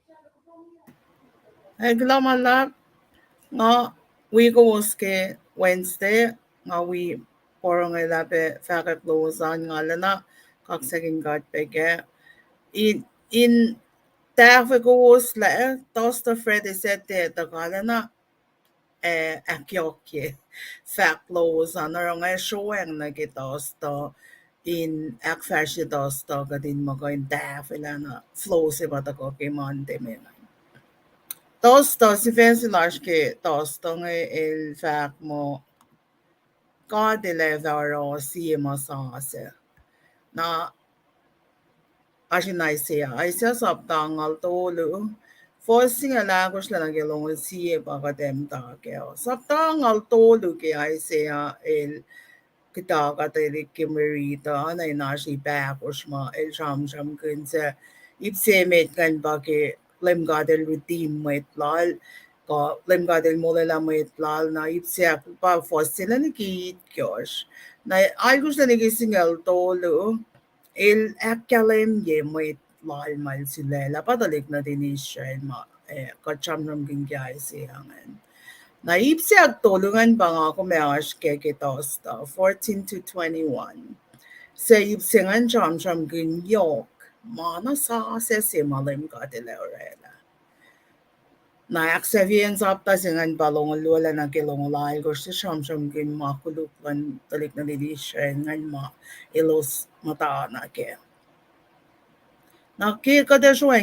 [SPEAKER 3] Gila malap nga we go ke Wednesday nga we porong ilape fakak lozan nga lana kaksaking gat pege in Tafagos la tosta Freddy said the galana akyoke faklos anarang showing na gitosta in akfashi tosta gadin magain dafilana flows ibata ko kay monte mena tosta si fancy large ke tosta ng el fak mo God elevaro si masase na Ashinaisia, Aisia sabtangal tolu. Forcing a language la nagilong siye bagadem takeo. Sabtangal tolu ke Aisia el kitaka telik kimerita na inashi bakushma el sham kunse ipse met kan bake lemgadel redeem met lal ka lemgadel molela met lal na ipse pa fossil na kit kyosh. Na algus na nagisingal tolu el akkalem ye moit lal mal silela padalik na din Israel ma kachamram gingyay siyangan. Naib siya tulungan ba nga kumayash kekitosta 14 to 21. Sa ibsingan chamcham ginyok mana sa si malim ka dileurela. Na aksavian sapta singan balong lula na kilong lal ko si chamcham gin makuluklan talik na din Israel ngan ma ilos mata na ke. Nakikita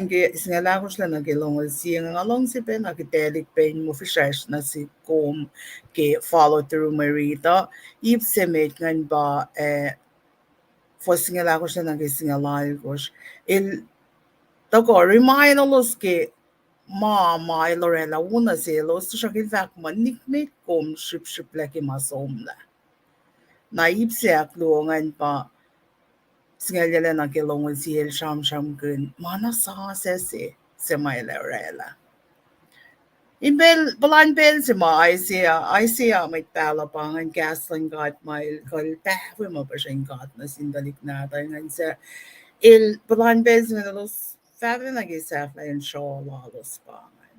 [SPEAKER 3] que singalakos lang nagilong siyang along si Ben nakitelik pen mo fishesh na si kom ke follow through marita ipsemet ngan ba for singalakos lang nagisingalakos il tako remind alos ke ma Lorella una selos siya fact man nikmit kom ship laki masom na ipseak luongan pa singalyala na kilong si el sham kun mana sa se may lerela. Inbel balan bel si ma I see may pala pangan gasling got my kal we mo pa siyang got na sindalik natin ngan sa il balan bel si los fabi nag-isaf na yung show lalos pangan.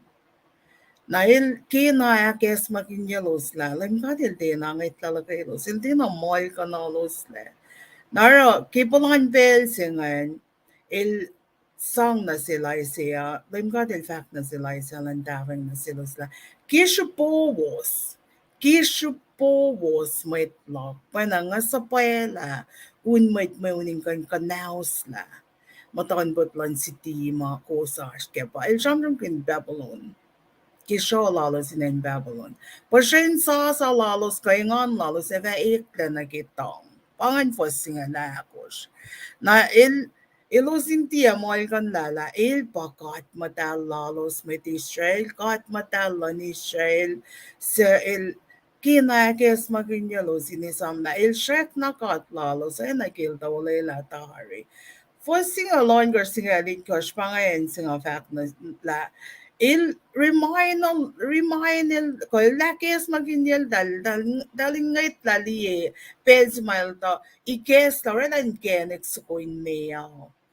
[SPEAKER 3] Na il kina akes makinyalos la lang kadil din ang talaga ilos hindi na moil ka na los la. Naro, kipulangan bel singan, il song na sila siya, limgot il fact na sila siya, landawang na sila sila. Kishu povos met lok panang sa pela un met meuning kan kanaus la matakan butlan city mga kosas kepa el jamrum kin Babylon kisho lalos in Babylon pasyen sa lalos kaingan lalos eva ekla na kitong pangan fosinga na akos na ilusintia mo kan lala pakat matal lalos met Israel kat matalan Israel sa kinakes maginyalos inisam na shek na kat lalos ay nakilta wala latahari for singa longer singa litkos pangayen singa fact na la remind ko lakes maginyal dalingait lali peds mail to ikes la relan genex ko in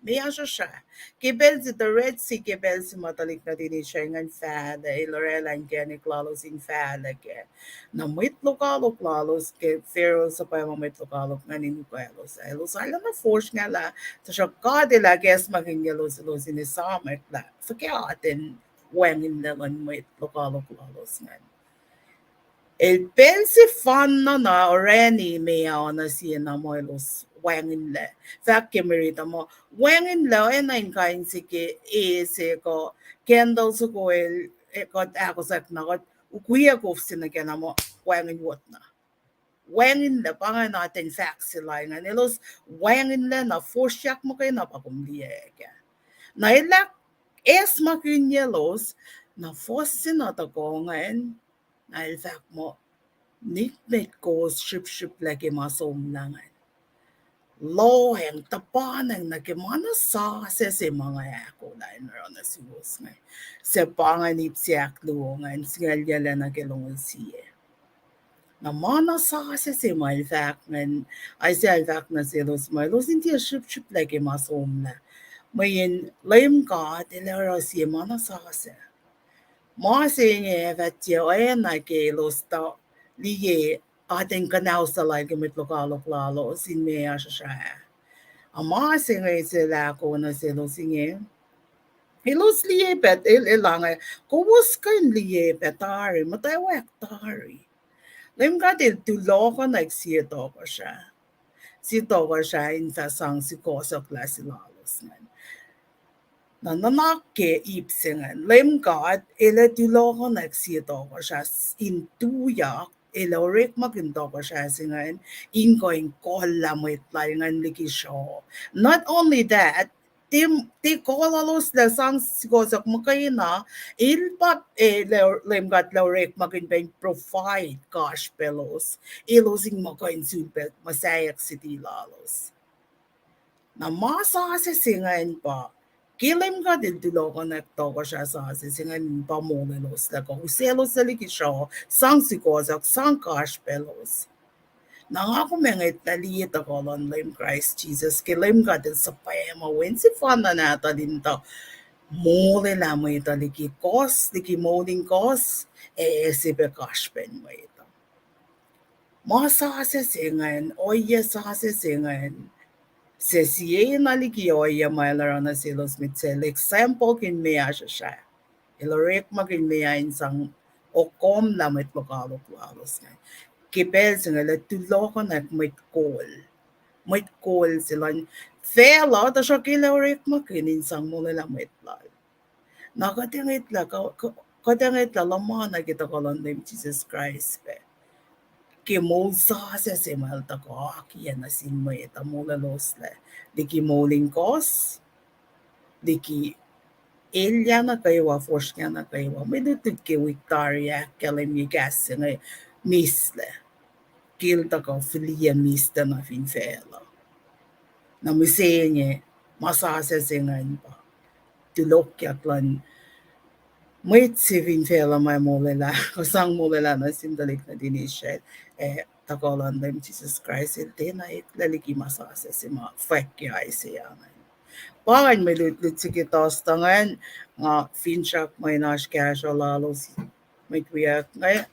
[SPEAKER 3] Mea siya. Kibel si the Red Sea, kibel si matalik na din siya ng fada, ilorelan kaya ni Klalos in fada kaya. Na mitlokalok lalos, kay Pharaoh sa pa yung mitlokalok nga ni Nukelos. Ay, lusala na force nga la, sa siya kadila, guess maging yalos-los in isamek la. So kaya atin, wengin naman mitlokalok lalos nga. El pensi fanna na oreni mea na siya na mo los wangin le. Fact kemerita mo wangin le na kain sige se ko candle sa ko el ko ako sak na ko ukuya ko sinagyan na mo wangin what na. Wangin le pangan natin fact sila nga nilos wangin le na forsyak mo kayo na pakumliya ka. Na ilak es makinyelos na fosin na to ko ngayon na fact mo nikmet ko ship lagi masomlangan. Loheng tapanang nagimana sa mga ako lain ron na siwos nga. Sa panganip siyak luongan, singalyala na kilungan siya. Namana sa mga fact nga, ay siya fact na silos malos, hindi ship lagi masomla. Mayin, layim ka, tilera siya mana sa siya. Masing vatya ay na kilos ta liye ating kanaw sa lagi mit lokalok lalo sin mea siya. Masing sila ko na silo singe. Hilos liye pet ilang kuwas kan liye petari matawak tari. Lim ka til tulo ko nagsito ko siya. Sito ko siya in fasang si kosok la si lalos nga. Nananake ipsingan. Lim God, ila tulo ko nagsito ko siya in tuyak, ila rik maginto ko siya singan, ingoing kola mo itlayangan liki siya. Not only that, ti kola los la sang sigosok mo kayo na, ilpap lim God la rik maginbang provide gosh pelos, ilosing mo kayo sulpet, masayak si lalos. Na masa sa singan pa, kilim ka din tulo ko ko siya sa sisingan pamulilos na ko. Uselos sa liki siya, sang sikosak, sang cash pelos. Nang ako mga italiit ako lang lim Christ Jesus, kilim ka din sa payamawin, si Fana nata din to. Muli na mo ito, liki kos, liki moling kos, sipe cash pen mo ito. Masa sa singan, oye sa sisingan, se siya naligyo ay mayroon na silos mit sel example kin mea siya. Ilorek magin mea insang okom na mit lokalok lalos nga. Kipel sila tulo ko na mit call. Mit call sila. Fela, ta siya kilorek magin insang mula na mit lal. Nakatingit la, katingit la lamang na kita ko lang name Jesus Christ pe. Kimulsa sa simalta ko, akiyan na sinmay ita mula los le. Di ki moling kos, di ki ilya na kayo, force nga na kayo. May dutog ki Victoria, kalim yung gas nga miss le. Kilta ko, filia miss da na finfela. Na misaya niya, masasasingan pa. Tulok yak lan, may sivin fela may mulila, kusang mulila na sindalik na dinisya, takolan dem Jesus Christ, ilti na laliki masasa si mga fake ay siya. Pangan may lut si kitos tangan, nga finchak may nash casual lalos, may kuyak ngay,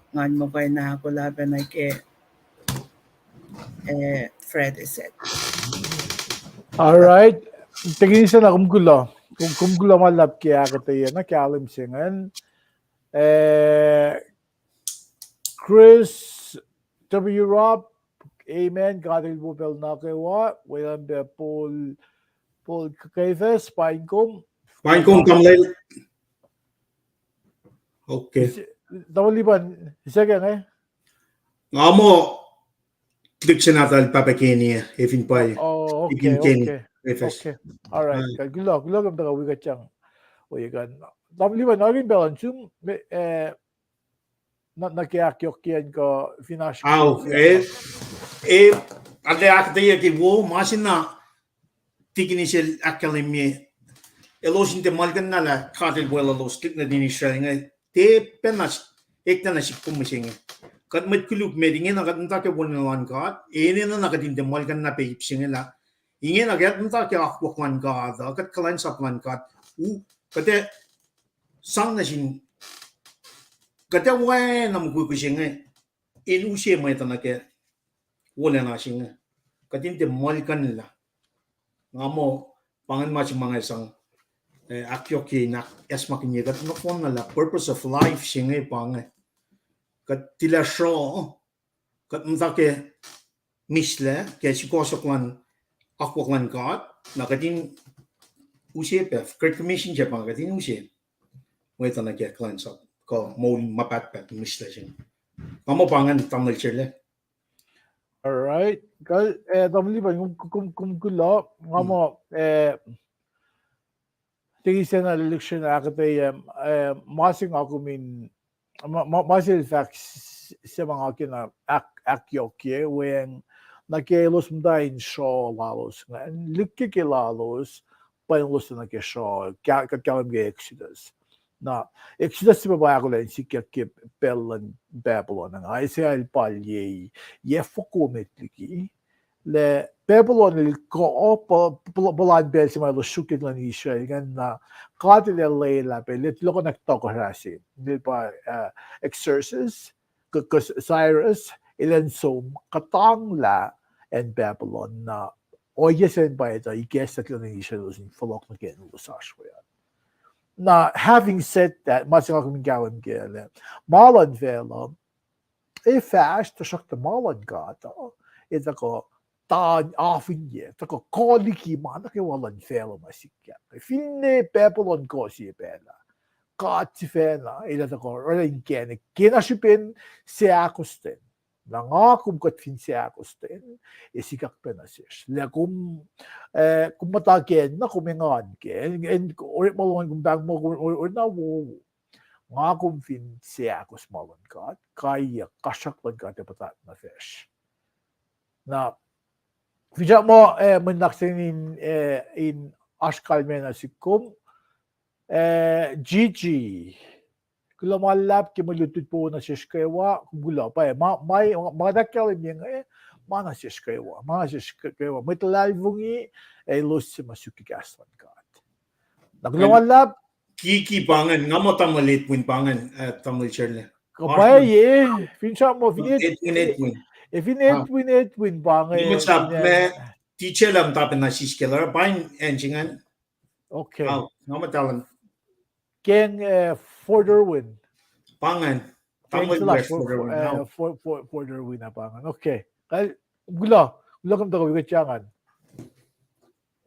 [SPEAKER 3] ngan mo kayo na ako laban na ke, Fred is it.
[SPEAKER 2] Alright. Tingin sa na kumgulo. Kung kumgulo malap kaya kita yan na kalim singan. Chris W. Rob, amen. Gadil bubel na kewa. Wayan be Paul Kaives, Painkom.
[SPEAKER 1] Painkom tamlay. Okay.
[SPEAKER 2] Tamaliban, isa ka nga?
[SPEAKER 1] Ngamo click siya natal papakini if in pay.
[SPEAKER 2] Oh,
[SPEAKER 1] Ikin
[SPEAKER 2] okay.
[SPEAKER 1] refresh.
[SPEAKER 2] Okay. All right. Gulog ang taga wigat siyang. O yagan. Tamaliban, naging balance yung nakiakyokyan ko finash
[SPEAKER 1] Aw, ade akdaya ki wo masina tikinishel akademi elosin de malgan nala katel bola los klik na dinisha nga te penas ekta na sikkum mising kat met kuluk medinge na kat nta ke bonin lan kat ene na nakatin de malgan na pe ipsing la inge na gat nta ke akwak lan kat kat kalan sap lan kat u kate sang na sin kate wa na mu ku kusing in usie mai ta na ke wala na sing katin de malgan la ngamo pangan ma mga isang akyoki na esmak niya kat no pon na la purpose of life singe pang kat tila show kat mtake misle ke si kosoklan akwaklan kat na katin usie pe kret commission je pang katin usie wait na ke klan sa ko mo mapat pat misle sing ngamo pangan tamnal chile.
[SPEAKER 2] Alright. Kal tamaliban kum kula ngamo tingisen na election na akatay masing ako min masil facts sa mga kina akyokye when nakelos mdain show lalos nga likki lalos painlos na ke show kakalam ge Exodus na Exodus si ba ako lang si kake pelan Babylon nga ay siya palye ye fokumet liki le Babylon il ko balan bel si malo shukit lan Israel gan na katil la pe let loko nagtoko rasi di pa Xerxes Cyrus ilan som katang la and Babylon na oyesen pa ito i-guess at lan Israel in folok na ken usashwa na having said that mas ako gawin gele malan velo fast to shak the malan gata ito ko tan afin ye to ko koliki man ke walan felo masikya finne Babylon ko si pela kat si fela ila to ko rin ken kinashipin si akosten nangakum kat fin si akosten isikak penasish le kum mataken na kumingan ken en or malon kum bang mo or na wo ngakum fin si akos malon kat kaya kasak lan kat patat na fish na Fija mo menaksin in askal mena sikum Gigi kula malap ki malutut po na sishkewa gula pa may madakal niya mana sishkewa may talalvungi los si masuki kaslan kat naglamalap
[SPEAKER 1] Kiki pangan ngamo tamalit win pangan tamal chile.
[SPEAKER 2] kabay fincha mo finit win bangay.
[SPEAKER 1] Ni matsap me teacher lam tapin na siskelar pain engingan.
[SPEAKER 2] Okay.
[SPEAKER 1] Ngamo talan.
[SPEAKER 2] Ken further win.
[SPEAKER 1] Pangan.
[SPEAKER 2] Thanks a lot for the win na pangan. Okay. Gula kam to ko jangan.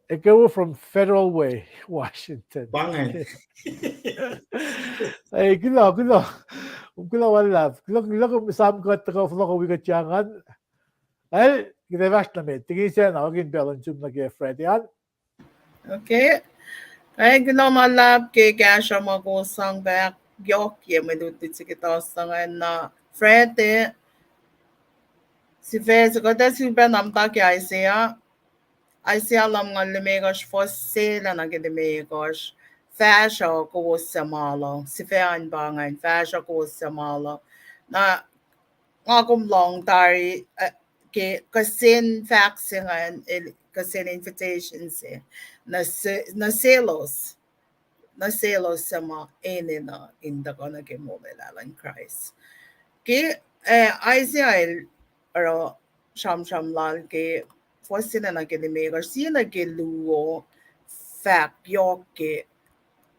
[SPEAKER 2] Ikaw from Federal Way, Washington.
[SPEAKER 1] Pangan.
[SPEAKER 2] Ay, gula wala. Gula kam sam ko to ko wigat jangan. Ay, kita vas na med. Tingin siya na agin balance na ke Fred yan.
[SPEAKER 3] Okay. Ay gula malab ke kasha mo ko sang back yok ye madutit si kita sangan na Fred si Fred ko da si ba namta ke Isaiah lam nga lemegos fosse la na ke lemegos fasha ko sa malo si Fan bangan fasha ko sa malo na ngagum long tari ke kasin faxingan kasin invitations na selos sa mga na inda ko na kemomelalan Christ ke Isaiah aro sham lal ke fosse na kelimega sina ke luo fact yo ke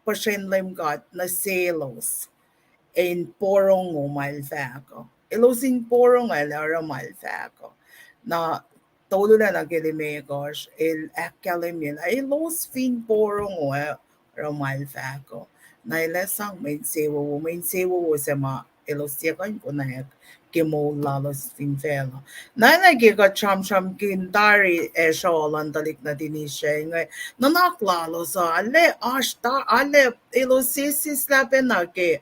[SPEAKER 3] passion lim God na selos in porong umal fact ilusin porong ala malfaco. Na todo na nagilimegos, il akalimin, ay los fin porong malfaco. Na ilasang main sewo sa ma ilosiakan ko na kimo lalos fin fela. Na nagiga cham gindari sholan dalik na dinisya ngay nanaklalo sa ale ashta ale ilosis lapen na ke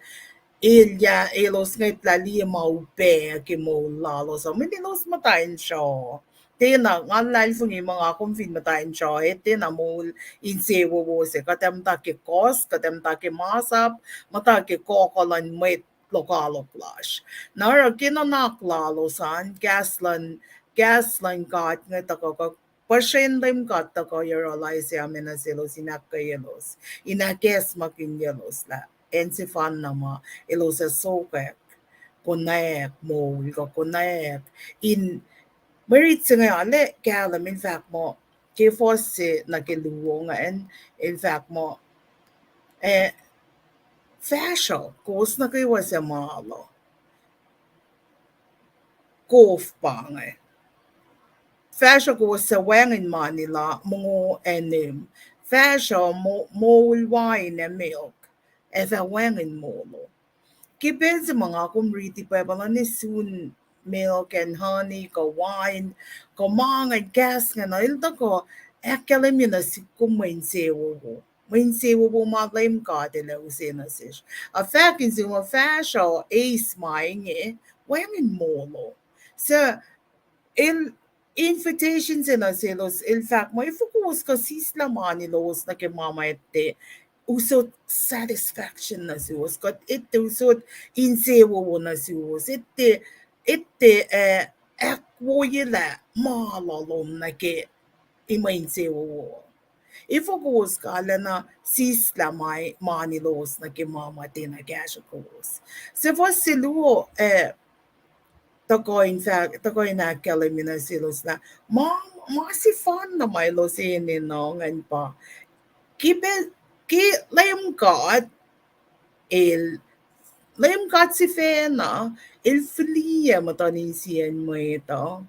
[SPEAKER 3] ilya ilos ngay plali maupe ke mo lalo sa minilos matain siya. Tena nga lalfung yung mga kumfin matain siya tena mo insewo wo se katem ta ke kos katem ta ke masap mata ke kokolan met lokalo flash. Nara kinanaklalo san gaslan kat nga takaka pasyendem kat taka realize amin na silo sinakayelos. Inakes makinyelos la. Ensifan nama ilos sa sokek konek mo iko konek in merit nga ale kalam in fact mo ke fosse na keluwo nga en in fact mo fashion kos na kayo sa malo golf bang fashion ko sa wangin Manila mo enim fashion mo wine and milk sa wangin mo Kipen sa mga kumriti pa bala ni soon milk and honey, ka wine, ka mga gas nga na ilta ko, akalim yun na si kumain sewo ko. Main sewo ko matlaim ka tila usina sish. A fakin si mga fashion, ace maing wangin molo. Sa il invitation sila silos, in fact, may focus ka sisla manilos na kay mama ete, usot satisfaction na siwas kat ite usot insewo na siwas ite akwoyela malalom na ke ima insewo ifocus ka ala na sisla may manilos na ke mama te na gasho kos se was siluo tako in akalimina silos na si fun na may losinin no ngan pa kipe ki layam kat si Fena il flia matanin siyan mo ito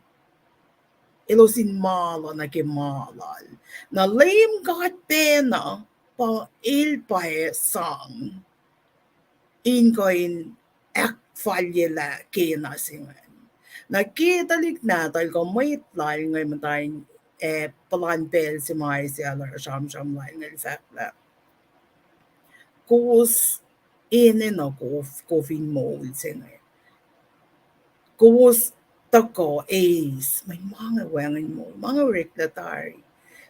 [SPEAKER 3] ilosin malo na kimalal na layam kat pena pa il pae sang in koin ek falyela kina singan nakitalik natal ko may itlal ngay matayin palanpel si Mai si alar sham lai ngay fakla kos ene na kofin mold sine. Kos tako ace, may mga wangin mo, mga reklatary,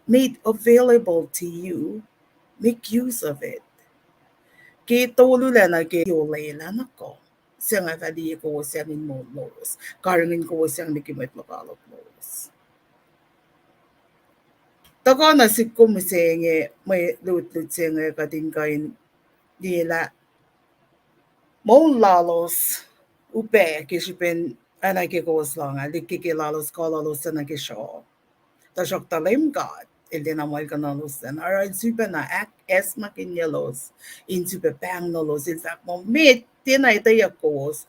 [SPEAKER 3] made available to you, make use of it. Kitolo na kiyolela na ko. Siya nga kadi ko siyang mo los. Karangin ko siyang nikimit lokalok los. Tako na si kumisenge, may lut-lut siya nga kading kain nila lalos upe kisipin anakikos lang likikilalos kolalos na nakisyo. Tasok talim kat hindi na mo ikanalos na aray supe na ak es makinyalos in supe pang nalos in fact mo mit tinay tayakos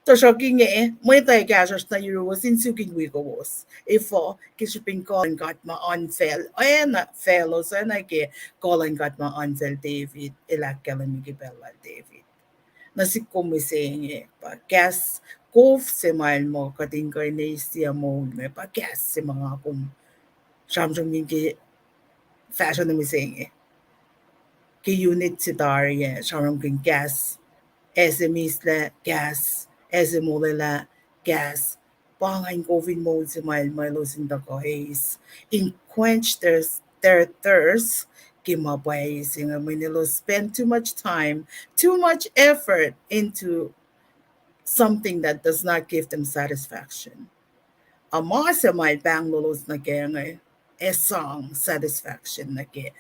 [SPEAKER 3] tasok inge may tay kasos na yuros in suking wikos ifo kisipin calling kat ma unfell ayan na fellows na ke calling kat ma unfell David ilakalamigibella David na si kumisenge pa gas kof si mahal mo kating karnasya mo may pa gas si mga kum siyam ki fashion na misenge ki unit si Daria siyam king gas SMEs la gas SM la gas pangain COVID mode si mahal losin da ko is in quench their thirst kimabay nga Manilo spend too much time, too much effort into something that does not give them satisfaction. Ama sa may banglolos na kaya nga esang satisfaction na kaya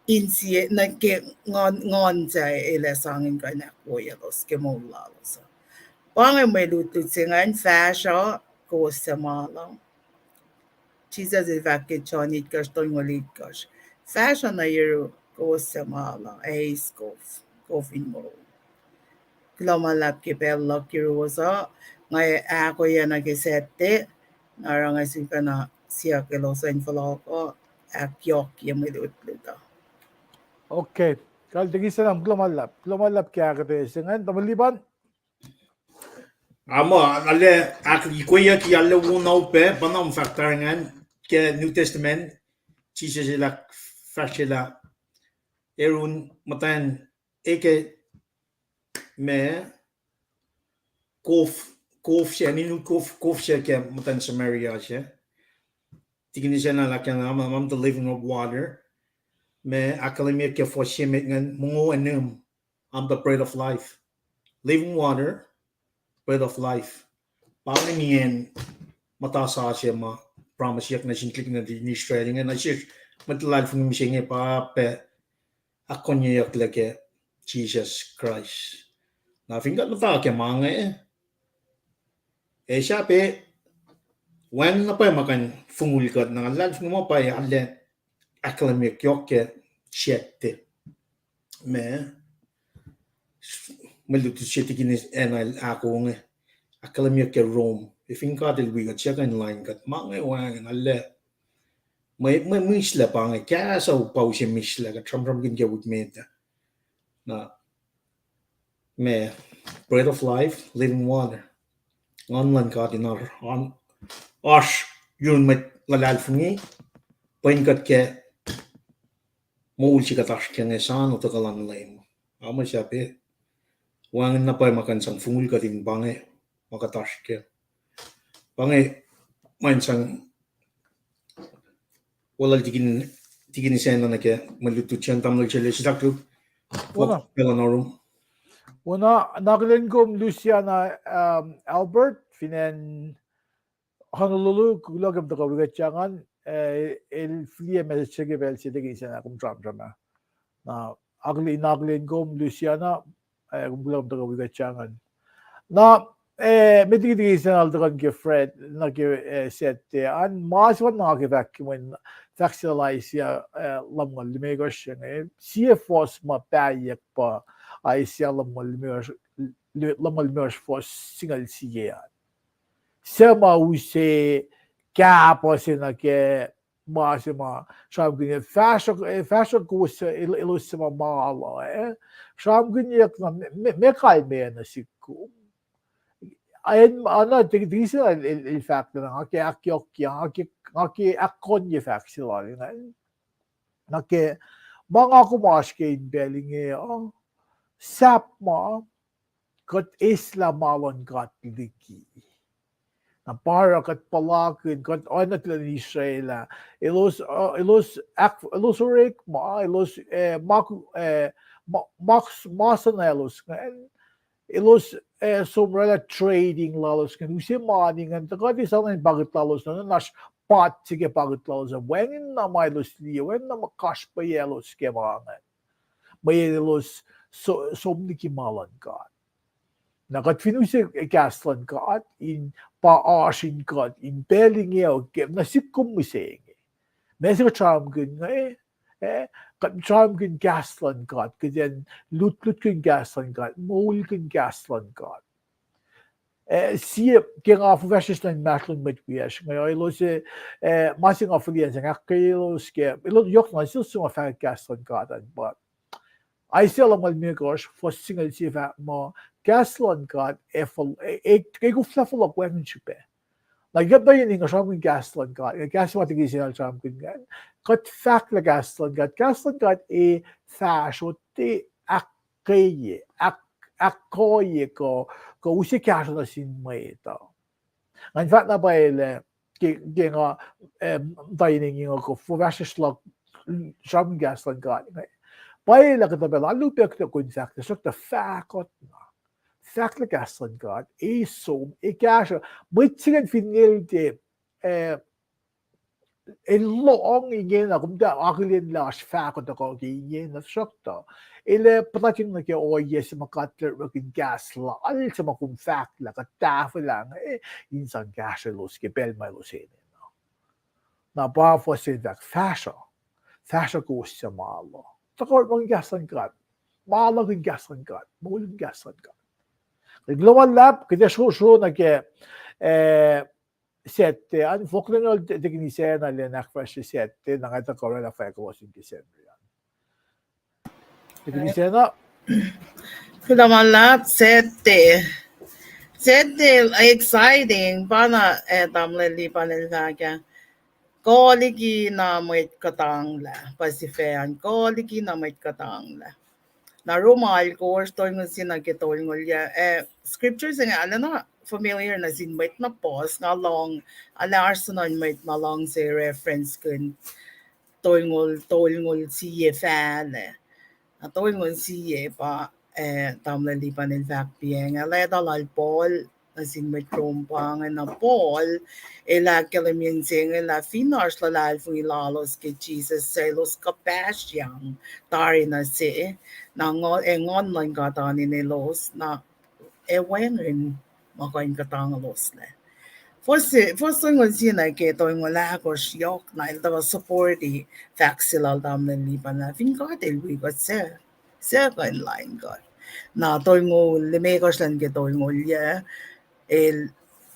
[SPEAKER 3] insiye na kaya ngon sa ilasangin ka na kuya los kimulalos. Pangay may lutut singan fashion ko sa malang. Jesus evakit chonit kaston walit kas. Fashion na yero ko sa mala ay coffin mo. Glomalap ki bello ki rosa ngay ako yan nagisete narang ay sika na siya kilosa infologo akyok yung milutluta.
[SPEAKER 2] Okay. Kal digi salam glomalap. Glomalap kya kate singan tamaliban.
[SPEAKER 1] Ama alle ak ikoya ki alle wonau pe banam faktarangan ke New Testament chisela fashela erun matan eke me kof she ninu kof she ke matan Samaria she tigini sena la kan am the living of water me akalimia ke for shemet ngan mungo enum I'm the bread of life living water bread of life Paulinian matasa siya ma promise yak na sinklik na di ni shredding na siya matlal fung mishinge pa pe akonya yak lake Jesus Christ na fingat mata ke mga siya pe wan na pa makan fungul kat na lal fung mo pa alle aklamik yok ke shette me malutu siya tikinis enal ako nga aklamik ke Rome Ifin ka del wigat siya kan line kat mga wangan alle may misla pa nga kaya sa upaw siya misla kat tram kin kaya wut meta na me bread of life living water online ka dinar on ash yun met lalal fungi pain kat ke maul siya katash kya nga saan o takalan laim ama siya pe wangan na pa makan sang fungul ka din bangay makatash kya bangay main sang wala tigin sena na ke malutu siyan tamlag siya siya klub
[SPEAKER 2] Una.
[SPEAKER 1] pela na room
[SPEAKER 2] Una naglin ko Luciana Albert finen Honolulu kulagam to kawigat changan el flie message ke bel side gi sana kum drama na agli naglin ko Luciana kulagam to kawigat changan na medigi sana aldagan ke Fred na ke set an mas wan na ke vak when vaccinalize ya lamgal limegos CFOs ma payak pa ay siya lamgal limegos for single siya Sema use capo sina ke masima sham gine fashion kus ilusima malo sham gine me kay me na siku ayen ana tigdisa il fact na ke akyok ke akon ye fact sila na ke mga kumash ke belinge sap ma kat isla malon kat liki na para kat palakin kat ana tila ni Israel ilos orek ma ilos max masanelos ilos somrela trading lalos kan usi morning and the kat isa na bagit lalos na nas pat sige bagit lalos when na may los liya when na makash pa yelos ke mga may ilos somniki malan kat Nakatfinusi gaslan kat in paashin kat in belling yao kem na sikum miseng. Mesa charm gun kat charm gun gaslan kat kaden lut gun gaslan kat mol gun gaslan kat. Siya kaya nga fascist na matlan met wiyash ngayon ilo si masing affiliate nga kayo ske ilo yok na sil sunga fa gaslan kat but I still am malmigos for single sifa mo gaslan kat kay ko fluffle up when chupe. Like get ba yun nga shawing gaslan kat gas what tigisi na shawing gan kat fact la gaslan kat fashion ti akaye akoye ko usi kasho na sin may ito. In fact na ba ile nga dining nga ko for fashion slag shawing gaslan kat Baila ka tabela, lupek na kun fakta, så det fakot na. Fakta gaslan god, som, kasha, bitsingen finil de, en long igen na kumda akilin las fakot ako igen na sakta. Ile patakin na kaya oye sa makatler makin gasla, al sa makum fakta ka tafo lang, insan gasha los ke bel may losin. Na ba for sin fashion ko sa malo. Takor mga gaslan kat. Malang yung gaslan kat. Muling gaslan kat. global lab kita show na ke sette an folklenol teknisyen na lenak fresh sette na kata corona fekos in December yan. Teknisyen na
[SPEAKER 3] Global lab sette. Sette exciting bana tamle li panel vaga. Koligi na moit katang la. Pasifean koligi na moit katang la. Na rumal course to ng sinagitol ngulya scriptures nga ala na familiar na sinmait na pause nga long ala arsunan mait na long say reference kun tolngol siye fan na tolngol siye pa tamla lipan el vakpieng ala dalal Paul na sinmait krompang na Paul ela kalamien sing ela finars lalal fung ilalos ke Jesus selos kapasyang tari na si na ngon lang katani ni los na ewengen makain katang los le. Fosse ngon sina ke to ngola ko syok na ito supporti faxilal dam na lipan na fin ka del we got se kan line got na to ngo lemekos lan ke to ngo ye el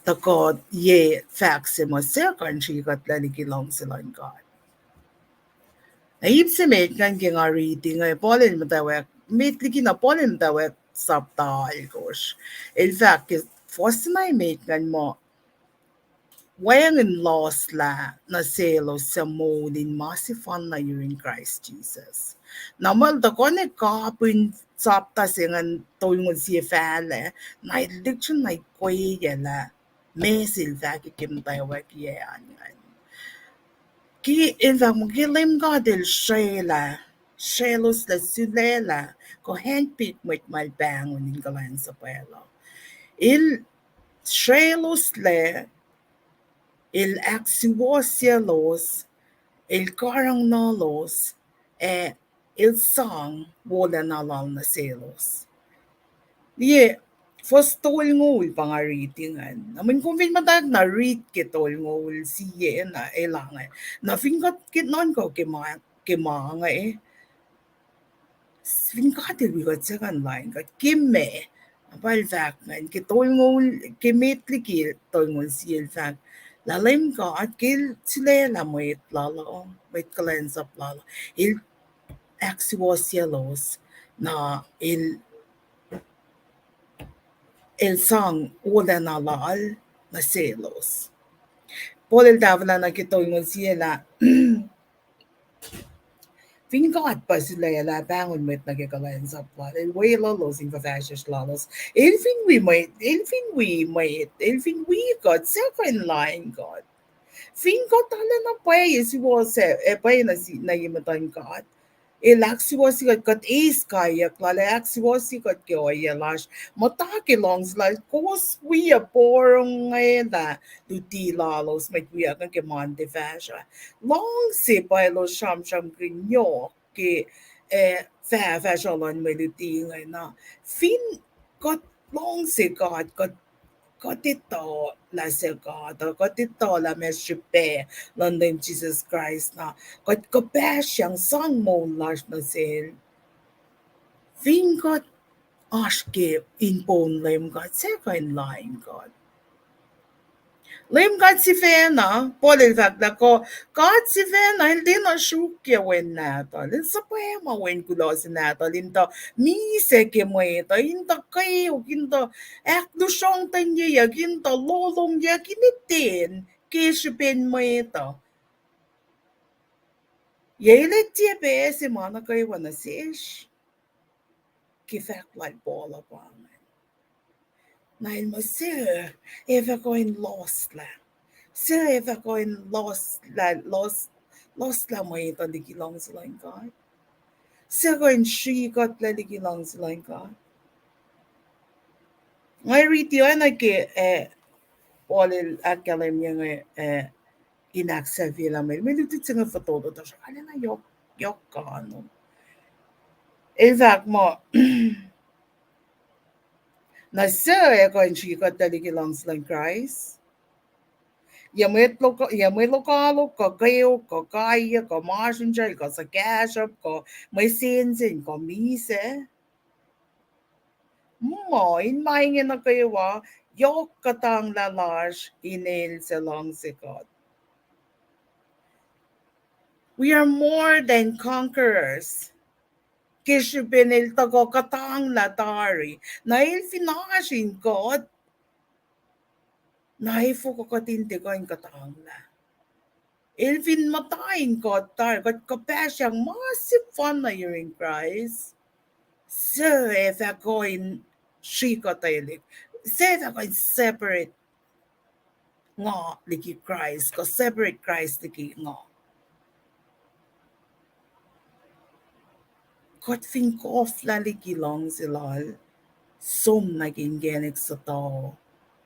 [SPEAKER 3] takot ye fax mo se kan chi kat lani kilong silan got. Naibsemate kan nga reading ay polin matawek liki na polin matawek sabtal gosh. In fact, first na mate kan mo wayang in lost la na selo sa mo din masifan na you in Christ Jesus. Namal da ko ne kapin sabta singan tulngon si fale na ilikchun na ikoy yala mesil vaki kim tawek yan. Ki ilvang gilim ka del shelos la sulela ko handpick mit mal bangon in galan sa pelo. Il shelos le il axiosielos il karang nalos il song wala na lang na selos. Ye first tol ngol pangaritingan. Namin kung matag na read kitol ngol siye na elangan. Na fingat kitnon ko kimanga Fingat bigot sa kanlain ka kimme. Balvak man kitol ngol kimitli kitol ngol siye fak. Lalim ka at kil sila lamoy lalo. Wait kalens up lalo. Il axiosielos na el sang wala na lal na selos. Por el davla na kito yung sila Fingat pa sila la bangon met nagkakalayan sa plot. El way lalos in fashion lalos. Elfin we got second line God. Fin got tala na pay si was pay na si na yimatan God. Elaxi kat is kaya klala axiwasi kat kaya lash mataki longs like kos we a porong ngayon tuti lalos may kuya kan ke mante fasha long si pa lo sham grinyo ke fasha lon may tuti ngayon na fin kat long si kat ito la segado, kat ito la meshipe, London Jesus Christ na, kat kapesh yang sang mo lash na sin. Fin kat ashke in pon lem kat second line kat. Lem kat si Fena, pole fakta ko, kat si Fena, hindi na shukya wen nato. Lin sa poema wen kulosin nato, lin to, mise ke mo ito, hinta kayo, hinta, do siyang tanya, hinta lolong ya, kinitin, kishipin mo ito. Yelet tiye be, si mana kayo wana si ish. Kifak like bola pangan. Nail mo sir, ever going lost la. Sir, if ako in lost la mo ito di kilong sila yung God. Sir, ko in she got la di kilong sila yung God. Ngay riti yun nagki walil akalim yung inaksa vila may lutit sa nga fotodo to siya. Kala na yok ka ano. In fact mo, na sir, ako in she got la di kilong sila yung Christ. May lokalo ka kayo, ka kaya, ka messenger, ka sa cash up, ka may sinsin, ka mise. in maingin na kayo yok katang lalash inil selong sikot. We are more than conquerors. Kishipinil tago katang latari. Nail finashin God. Naifu ko katintigoin katang la. Ilvin matayin ko tar. Kat kapesyang massive fun na you're in Christ. So if ako in shikotailik. So if ako in separate nga liki Christ. Ko separate Christ liki nga. Kot fin ko off laliki long silal. Sum naging genik sa tao.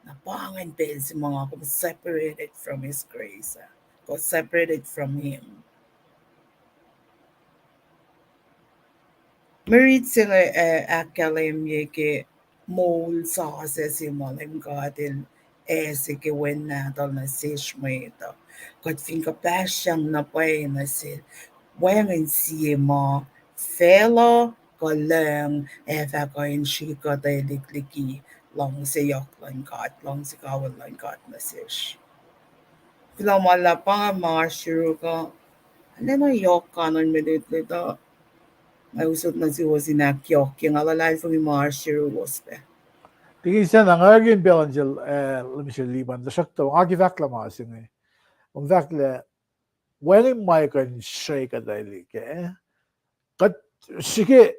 [SPEAKER 3] Napangan din si mga kung separated from His grace. Ko separated from Him. Merit sila akalim yeke mol sa si malim gadil si ke wen natal na sish mo ito. Kot fin ka pasyang napay na sil. Wangin siya mo fellow ko lang ko in shi ko tayo likliki long si yok lang kat long si kawal lang kat na sish. Kila malapang mga shiru ka. Ano na yok ka nun minute nito? May usot na si Wosinak yok yung alalay from yung mga shiru waspe.
[SPEAKER 2] Tingin siya na ngagin Belangel, Michel Liban, da sakto, agi vakla masin eh. Vakla, when my kan shake at daily, kat sige,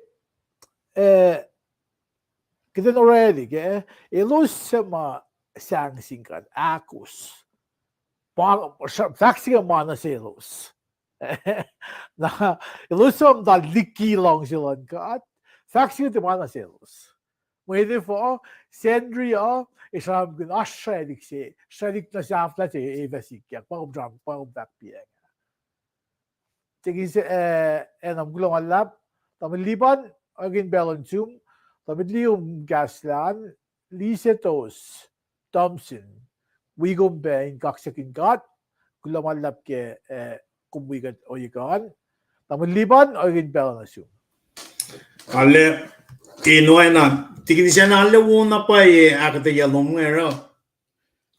[SPEAKER 2] kita already, ilus sama sang singkat, akus, vaccine mana selos. Na ilus sama da liki long silan kat, vaccine di mana selos. Mwede for Sendria isam gun ashredik se shredik na saflat evasik yak pagum bak pieng. Tigi se enam gulong alap tamid liban agin balansum tamid lium gaslan lisetos Thompson wigom bain kaksakin gat gulong alap ke kumwigat oyikan tamid liban agin balansum.
[SPEAKER 1] Ale inoy na tigin siya na alawo na pa akata yalom ngero.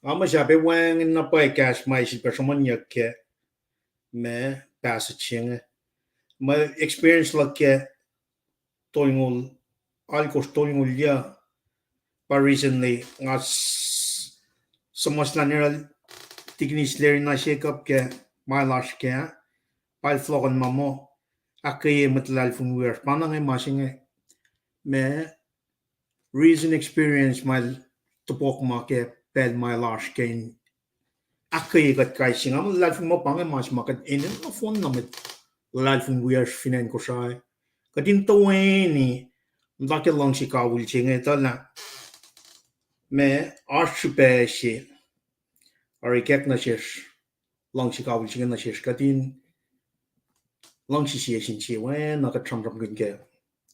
[SPEAKER 1] Ama siya pe wang na pa cash mai si person yak ke me passage ma experience like ke toingol alkos toingol ya pa recently ngas somos na nera tignis ler na shake up ke my last ke pal flogon mamo akaye matlal fun wer panang masing me reason experience my tupok ma ke pel my last gain akaye gat kai singa mo lal fun mo pang mas makat inen no phone na met lal fun wer finan ko sai kadin to ni ndake long si ka wul chinge to la me archpe shi or ikek na shish long si ka wul chinge na shish kadin long si sin chi wen na ka tram gun ke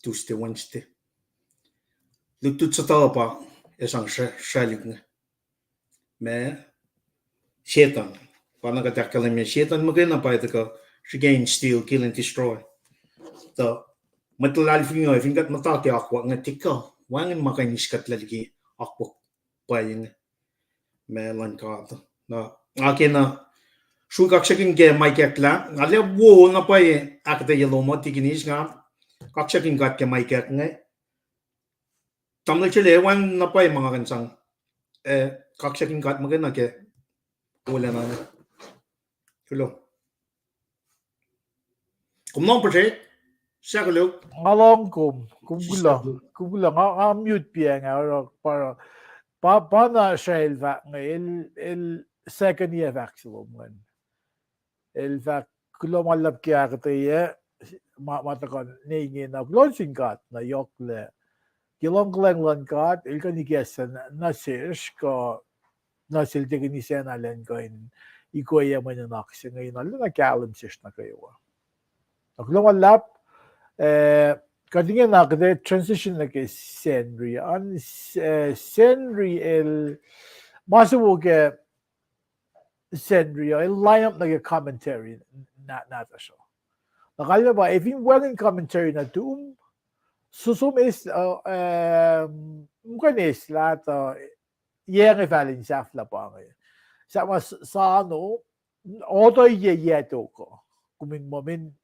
[SPEAKER 1] Tuesday Wednesday Lutut sa tao pa isang shalik nga. Me Satan. Paano ka takalim niya Satan magana pa ito ka she gain, steal, kill, and destroy. So matalal fi nga fingat mataki akwa nga tika wangin makainis kat lalagi akwa pa yung me lan ka ito. Na akin na shugak shaking ke may kekla ngale wo na pa akata yalomo tiginis nga kakshaking kat ke may kek nga tamil chile wan na pa mga kansang kakshaking kat magana ke wala na kulo kumong project siya kulo
[SPEAKER 2] Ngalong kumgula nga mute piya nga para na siya ilva nga il second year vaccine ngan ilva kulo malap kya katiya matakan ningi na launching kat na yokle kilong lang kat ilkan ikesan na sish ko na silti kinisen alen ko in ikoya man na naksin ngayon na kalam sish na kayo kulo malap kadinga na kada transition na kay Senri an Senri el masubo ke Senri el line up na commentary na siya. Nakala ba if yung walang commentary na doon Susumis mukha isla to yang valin safla pa ngayon. Sa ano oto ye to ko. Kumin moment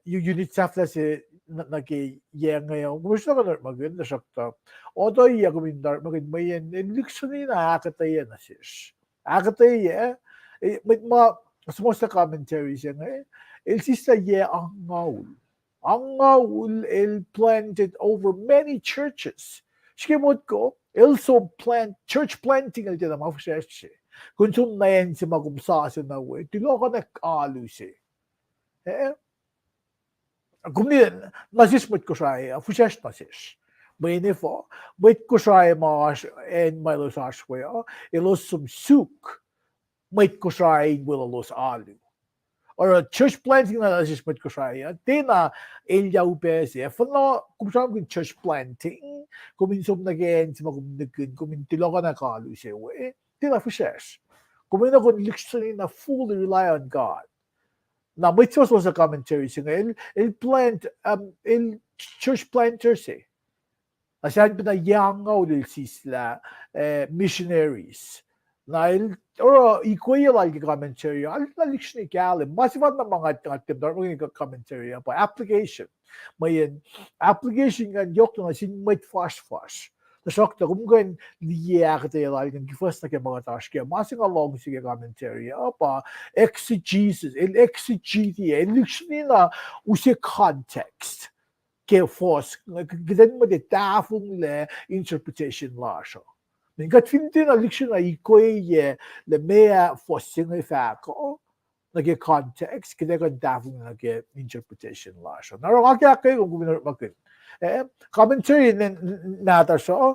[SPEAKER 2] yung unit safla si naki yang ngayon. Gusto ko na maganda siya to. Oto ye kumin dar magin mayen luxury na akatayan na sis. Akatayan may ma sumusta commentary siya ngayon. El sista ye ang ngaul. Ang il planted over many churches. Shkimot ko, also church planting al dyan mga fuseshe. Kung sunayan si magumsasa na we, tilo ka nag-alu si. Kung niyan, nasismot ko siya, fuses nasis. May nifo, wait ko siya mga en may los we, ilos sumsuk, wait ko siya will los alu. Or a church planting na nasismot ko siya, tina ilyaw pesi. Fano, kung saan kung church planting, kung minsum nag-en, si magumnagin, kung mintilo ka na kalu siya, tina fushes. Kung minna kung literally na fully rely on God. Now, may ito sa commentary siya, il church planters eh. Asan pinayangaw dil sisla missionaries. Na ikoy like commentary, alit na liksyon ikali. Masivat na mga timdar mo yung commentary pa application. May application nga yok na sin may fast. Na shock na kung gan liyak tayo like ng first na kaya mga task kaya masing along sige commentary pa exegesis, exegete, liksyon nila usi context. Kaya force, gidan mo de tafong le interpretation la siya. Men gat finti na liksyon na ikoy le mea forcing effecto nage context kaya kan tafong nage interpretation la siya. Naro kaya kayo kung guminor makin. Commentary nata siya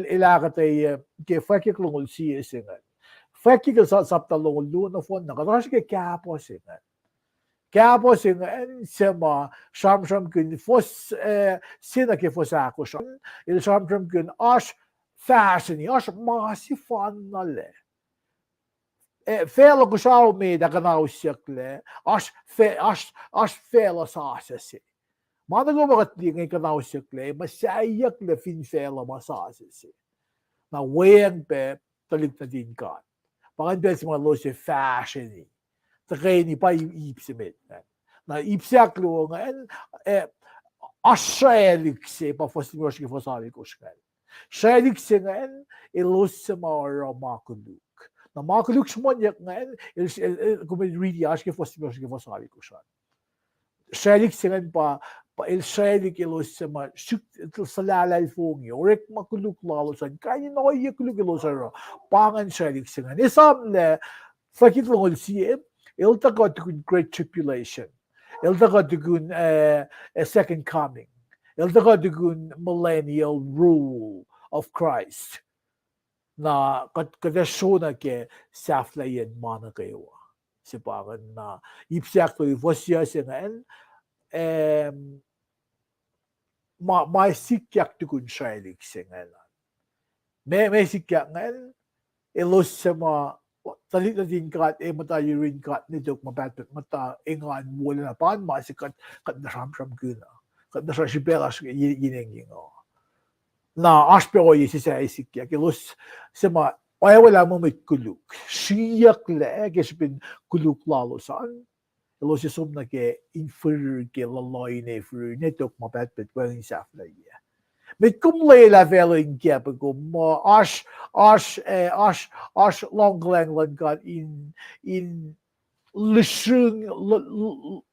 [SPEAKER 2] ilakat ay kaya fakik lungol siya singan. Fakik sa saptalong luna fon nakatakas kaya kapo singan. Kaya po sema sham kun fos sina ke fos ako sham il sham kun ash fashion ash masifan nale fela ko shaw me da kana usyakle ash fela sasasi mada go bagat di ngai kana usyakle masayak le fin fela masasasi na wen pe talik na din ka pakan bel si mga lo si fashion Takaini pa ipsimit. Na ipsiaklo nga ashelikse pa fosimoshki fosalikos kan. Shelikse nga ilusma or makuluk. Na makuluk smonyak nga kumen really ashki fosimoshki fosalikos kan. Shelikse nga pa il shelik ilusma salalay fongi orek makuluk lalosan kaya na yakuluk ilusara pangan shelikse nga. Isamle fakit longol siyem Ilta got to great tribulation. Ilta got to a second coming. Ilta got to millennial rule of Christ. Na kada show na ke saflayen mana kayo. Sipagan na ipsiak to ivosya singan ma sikyak to kun shailik singan. May sikyak ngan ilos sa mga talit na din kat mata urine kat nito mapatot mata ingan wala na pan masikat kat na sham guna kat na shibelas gineng na aspero yisi sa isikya kilos sama ay wala mo may kuluk siyak le gesbin kuluk lalo san kilos isum na ke inferior ke laloy ne fru nito mapatot wala sa afla ya Met kumlela veling gap go mo ash longlangland got in lishung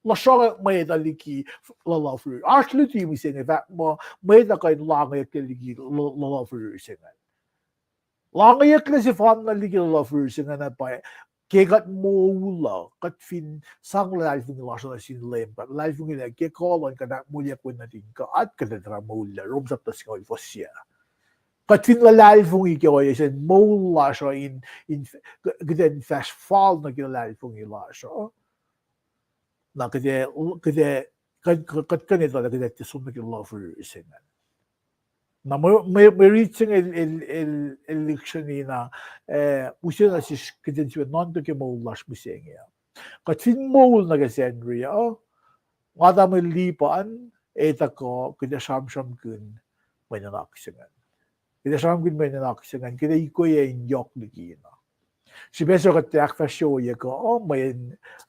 [SPEAKER 2] lashong may daliki lalafru. Ash luti mi sing that mo may da kain langay keligi lalafru singan. Langay klase fan na ligi lalafru singan na pa Kegat mo wula, kat fin sang live ng laso na sinlem, kat live ng ina, kekolon ka na mulya ko natin ka, at kadadra mo wula, rumsap tas ka fosya. Kat fin la live ng ikaw ay sen mo laso in gden fast fall na kila live ng laso. Na kade kat kanito na kade tisum na kila for isengan. Na may reaching election na usiya na si kiden siya non-to ke mo lash biseng ya. Kat fin mo na gasenri ngada may lipan Eta ko kita sham kun may nanaksingan. Kita sham kun may nanaksingan. Kita iko yung yok ligina. Si beso kat akfa show ye ko may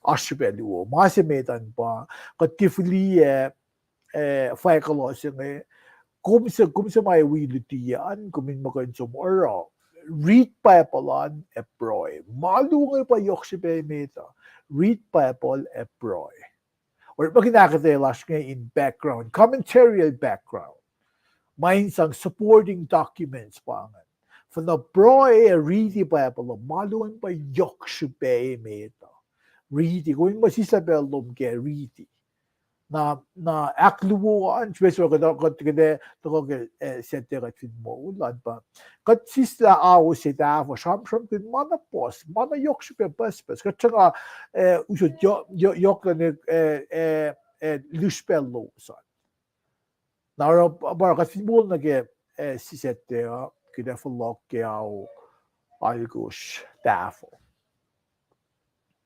[SPEAKER 2] asbelu. Masimetan pa kat tifli fai ko singe kumsa may wilutian kumin makonsum oro. Read papalan eproy. Malungay pa yok si meta. Read papal eproy. Or pag nakatelash nga in background, commentarial background. May isang supporting documents pangan. For the proy read papal malungay pa yok si meta. Read kung masisabel lum ke read. Na akluan special kada sette kat fin mo ulan pa kat sisla aw sita for sham kin mana pos mana yok sipe pas kat nga usod yok ne luspello sa na bar kat fin mo na ke sisette kida for lock ke aw algus tafo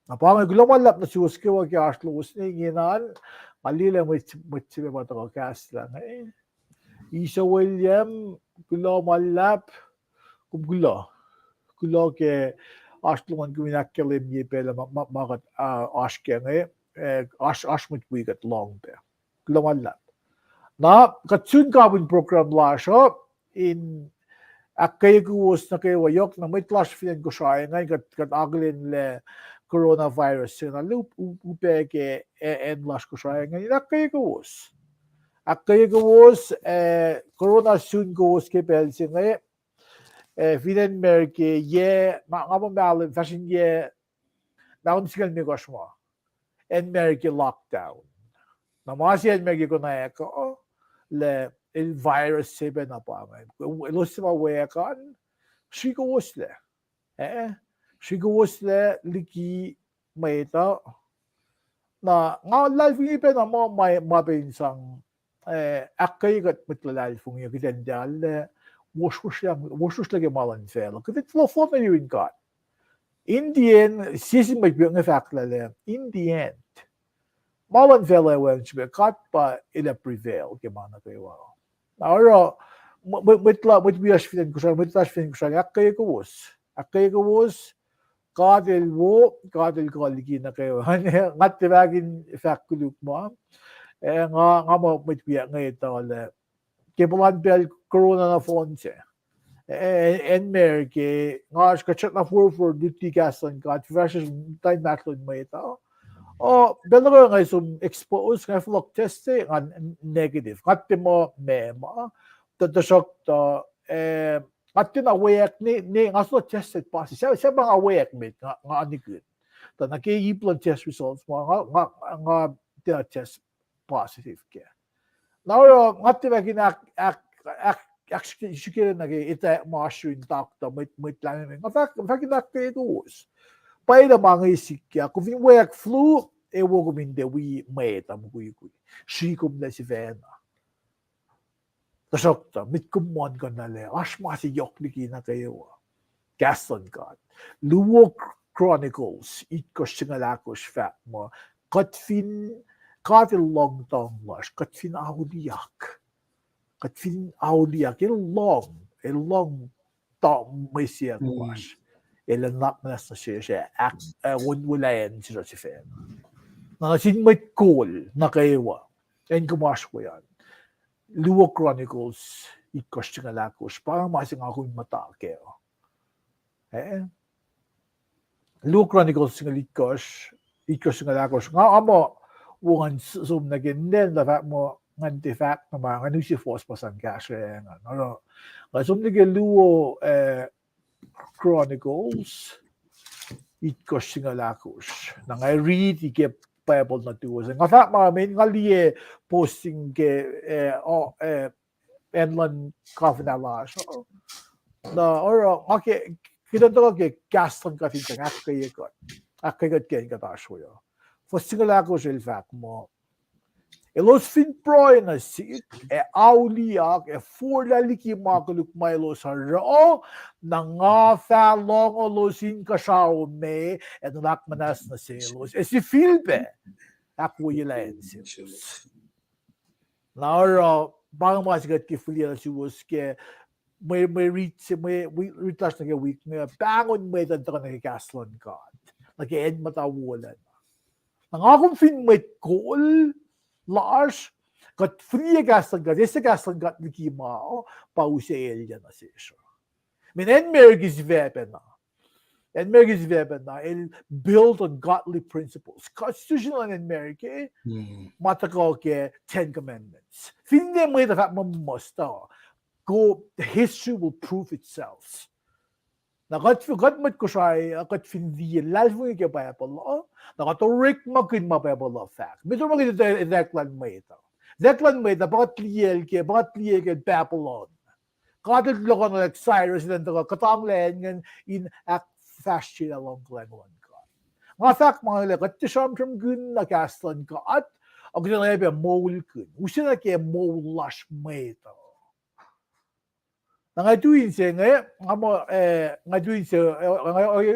[SPEAKER 2] na pa global lap na suske wa ke aslo usne ginan Alila mutsi ba to cast lang Isa William gulo malap gulo ke aslungan guminakkelim ye pela magat askenge asmut wigat long be gulo malap na katsun kabin program la sho in akkay guos na kay wayok na may class fian ko siya ngay kat aglin le coronavirus na loop upeke en las ko siya ngay akkay guos corona soon goes ke pel singe finan merke ye mamalin fashion ye down sigal mi gosmo en merke lockdown namasi en merke ko na ko le el virus sebe na pa lo sima we kan shigos le shigos le liki maita na nga life ni pe na mo may mabinsang akkay gat mitlalal fung yung kitendal washus lagi malan fel kit telefon na yun kat Indian season may yung effect lale in the end malan fel wen sibe kat pa ila prevail ke mana kayo aro mit bias filan ko sa akkay ko was kadel kaligi na kayo ngat tibagin effect kuluk mo nga mo mit biya nga ito le kebulan bel corona na fonse en merke nga skachat na for duty gasan kat versus time natlon mo ito belo nga sum expose nga flock test nga negative kat mo mema shock to at na wek ni nga so tested positive sa mga wek mit nga ani good ta nakikiplan test results mo nga test positive ke now ngati ba actually shikira nage ita mushroom doctor mit lang nga fact ke dos pai da mga isikya kung wek flu wo gumin de we meta mo kuy shi kum na si vena tasokta mit kumon ko na le asma si yok liki na kayo Gaston God Luwo Chronicles it ko singalakos fat mo katfin katil long tong lash katfin audiak in long tong may siya lash ilan nak na sa siya wulayan siya si Fen na sin may cool na kayo and kumash ko yan Luwo Chronicles ikos singalakos parang masing ako yung mata kayo Luwo Chronicles singalikos singalakos nga amo wangan sum na ginen da fact mo nganti fact na mga si force pasan kasya ano sum na Luwo Chronicles ikos singalakos na nga read ikip Bible na tuwas. Nga fact mga nga liye posting ke enlan kafinala so na oro okay kita to ke Gaston ka tin ka akay ken ka ta shoyo for singala ko el fact mo elos fin pro na si auliak for laliki makuluk mailo sa ro na nga fa long olosin ka sao me et nak manas na selos si filpe ako yilain selos. Na sin may cool na kayo. And kumash ko yan. Luwo Chronicles ikos singalakos nga amo wangan sum na ginen da fact mo nganti fact na mga si force pasan kasya ano sum na Luwo Chronicles singalikos singalakos nga fact mga nga read ikip Bible na tuwas. Nga fact mga nga nga liye posting ke enlan kafinala so na oro okay kita to ke Gaston ka tin ka akay ken ka ta shoyo for singala ko el fact mo elos fin pro na si auliak for laliki makuluk mailo sa ro na nga fa long olosin ka sao me et nak manas na selos Now, parang masigat ki fulia si was ke may reach na ke week na bangon may tanta ka nagkaslon ka. Nag-end matawalan. Nangakong fin may goal large kat free gaslan ka. Desa gaslan ka ni Kimao pausel yan na siya. Men en mergis vepen na. En mergis vepen na el build on godly principles. Constitutional in America matakaw ke 10 Commandments. Finde mo ito mo musta. Go, the history will prove itself. Nakat mat ko siya, akat hindi lalvo yung Bible, nakatorik makin Bible fact. Bito mo ito deklan mo ito. Deklan mo ito, bakat liyel ke Babylon. Katit lo ko na Cyrus nito ka, katang len in act fast siya along glenwan ka. Nga fact mga lakat, tisam gun na kastan ka at ang ginalebe mole kun. Usi na kaya mole lash mo ito. Ngaduin siya ngaduin siya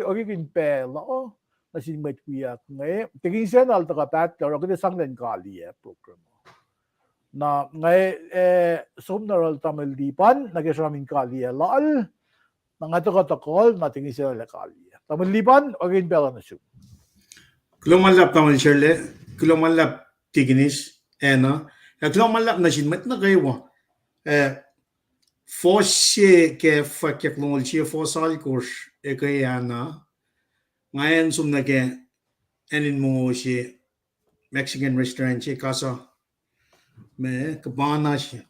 [SPEAKER 2] ogiging pela nasin met kuya ngayon tingin siya na alta kapat karo kita sanglen kali program na somnaral tamil lipan nagesramin kali lal nangato katakol na tingin siya la kali tamil lipan ogin pela na siya
[SPEAKER 1] Klumalap tamil Shirley klumalap tiginis klumalap na sin met na kayo Fosse que fa tecnologia fosse alcos e que ana ngayon sumna ke enin mo si Mexican restaurant si casa me kabana si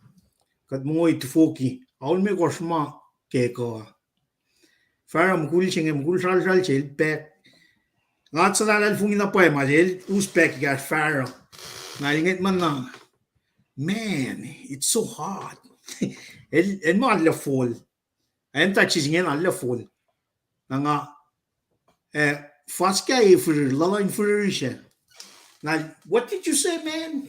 [SPEAKER 1] kat mo itfoki aul me koshma ke ko fara mkul singe mkul sal chel pek ngat sa dal fungi na pa majel uspek gas fara ngalinget man na man it's so hard el mo alla fall en taxisingen alla fall nga faska e for lala information now what did you say man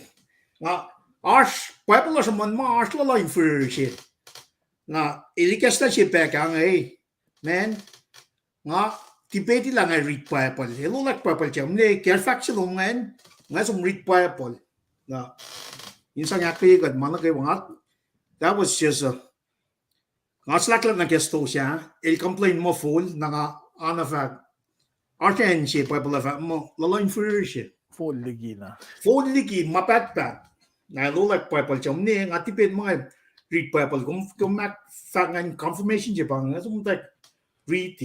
[SPEAKER 1] ars Bible as man ma ars lala information nga ilikasta si peka nga man nga tibeti lang ay read Bible hello like Bible jam ne care fact long man nga sum read Bible nga insan yakay gad man kay wangat that was just nga slaklat na gesto siya il complain mo full nga ana fact arten si Bible fact mo lalain for siya
[SPEAKER 2] full ligi
[SPEAKER 1] mapatpat na like Bible jam ni nga tipid mga read Bible kung mak fact nga confirmation siya bang nga sum tak read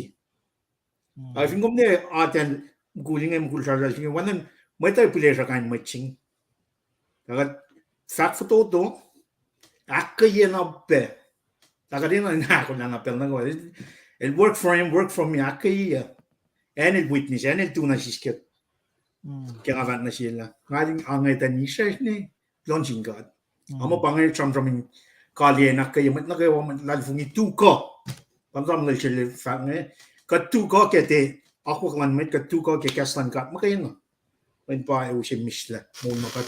[SPEAKER 1] I think kung ne aten guling em kulsar siya wanan may tayo pili sa kain matching kagat fact photo to Akka na pe. Taka din na ako na napel na ko. El work for him, work for me. Akka and el witness, and el tuna siskit. Kaya nga na sila. Ngaling angay tani siya ni launching God. Amo pangay chaming kali na kayo mat na kayo lalfungi tuko. Pamsam na sila fang kat tuko kete ako klan met kat tuko ke kaslan kat makayo no. Wen pa ay usi misla mo makat.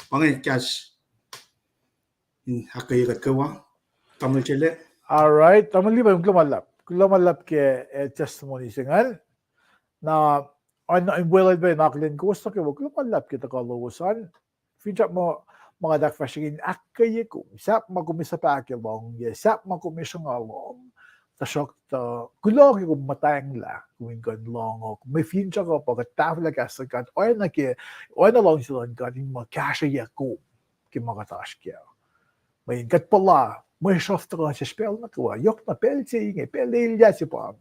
[SPEAKER 1] Pangay kas Hakay kat kawa. Tamil chile.
[SPEAKER 2] All right, tamil liba yung klumalap ke testimony singal na ang well ba naklin ko sa kayo klumalap kita kaluwasan feature mo mga dakfashing akay ko sap magumisa pa akilong sap magumisa ngalong tasok ta kulog ko matayang la kung gan long may feature ko pagkatapos kasagat o na long sila galing makasya ko kimakatas kaya may kat pala, may soft ka sa spell na kuha. Yok na pelsi ingay, pelilya si Pame.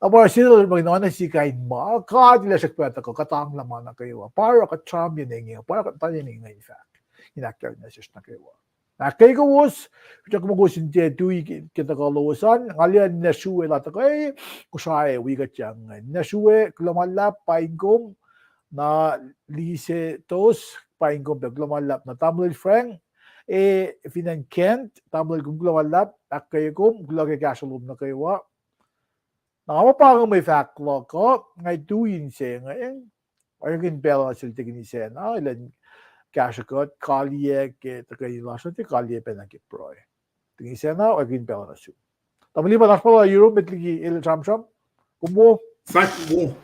[SPEAKER 2] Aba, sila magnana si kain ma, kadila sa kweta ko, katang laman na kayo. Para ka champion ingay, para ka tayo ingay, in fact. Inakyaw na siya na kayo. Nakay ko was, kita ko magusin tiya, tuwi kita kaluwasan, ngalian na suwe lata kay, kusaye, wigat yang, na suwe, kulamalap, paingkom, na lise tos, paingkom, kulamalap, na tamil frank, finan Kent, tamil kung glawalap, at kayo kung glawag kasalub na kayo. Nakapapang may backlog ko, ngay tuwin siya ngayon. Ay yung pera sila tigin siya na, ilan kasakot, kalye, kita kayo lasan, kalye penakiproy. Tigin siya na, ay yung pera na siya. Tamil ba, nakapala, Euro, betligi, ilan samsam? Kumbo?
[SPEAKER 1] Fact mo.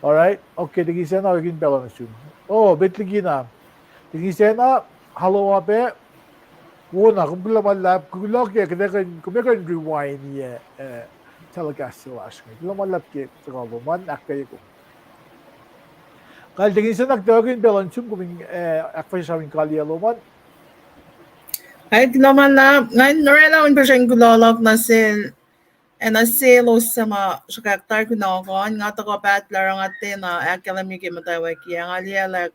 [SPEAKER 2] Alright, okay, tigin siya na, ay yung pera na siya. Oh, betligi na. Tigin siya na, Hello abe. Wona kumpula malap kulok ya kumekan rewind ya telecast lash ngai. Kulo malap ke tagalo man akay ko. Kal tingin sa nagtawagin belansum kuming akfay sa aming kalialo man.
[SPEAKER 3] Kahit naman na, ngayon narelawan pa siyang gulolok na selo sama karakter ko na nga tako pat larang ate na akalami kay matawag kaya nga lialak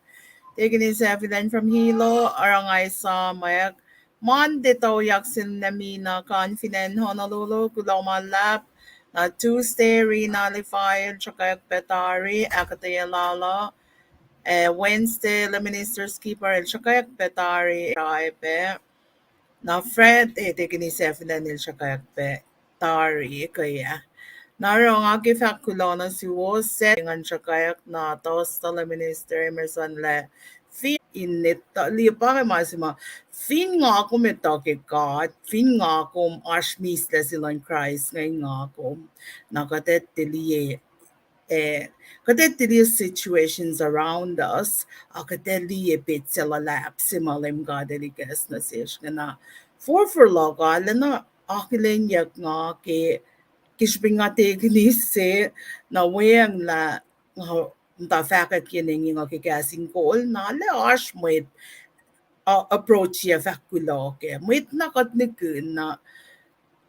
[SPEAKER 3] taking is evident from Hilo arang ay sa mayak mon dito yaksin namina confident Honolulu kulaw malap na Tuesday re-nullified tsaka petari akataya lala Wednesday the minister's keeper tsaka petari raipe na Fred taking is evident tsaka petari kaya Naro nga kifakulona si Wose ngan siya kayak na tos tala Minister Emerson le init li pa masima nga ako meta kay God nga ako ashmis la silang Christ nga ako nakatet tiliye katet tiliye situations around us akateliye bit sila lap si malim gadelikas na siya na for loga na akilen yak nga ke kishbingate gnise na weng la ta faka kining nga kikasing kol na le ash moit approach ya fakulo ke moit na kat ni na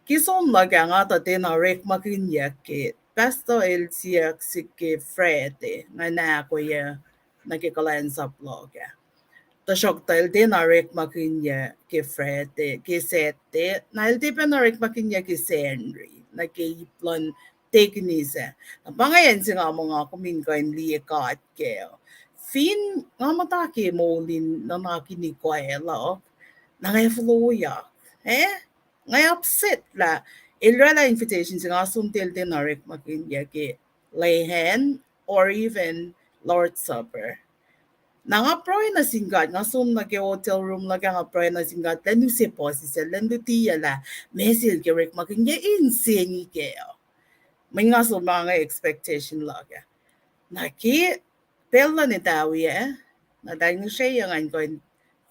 [SPEAKER 3] kison la nga ta te na rek makin ya ke pasto el siak sike frete na ko ya nakikalan sa blog ya Tashoktail din Arik Makinya ki Frete, ki Sete, nailti pa na Arik Makinya ki Henry, na ki Iplon Tegnise. Ang pangayan si nga mga kumingkain liikat kayo. Fin nga mataki mo lin na nakinikuela, na ngay fluya. Ngay upset la. Ilra invitation si nga suntil din Arik Makinya ki Lehen or even Lord Supper. Nangaproy na singgat, nga sum na ke hotel room na nga proy na singgat, lanu se po si sa lanu tiya la, mesil ke rek makin ya insane ke. May nga sum mga expectation laga. Naki, pela ni tawi na dahil siya yung ko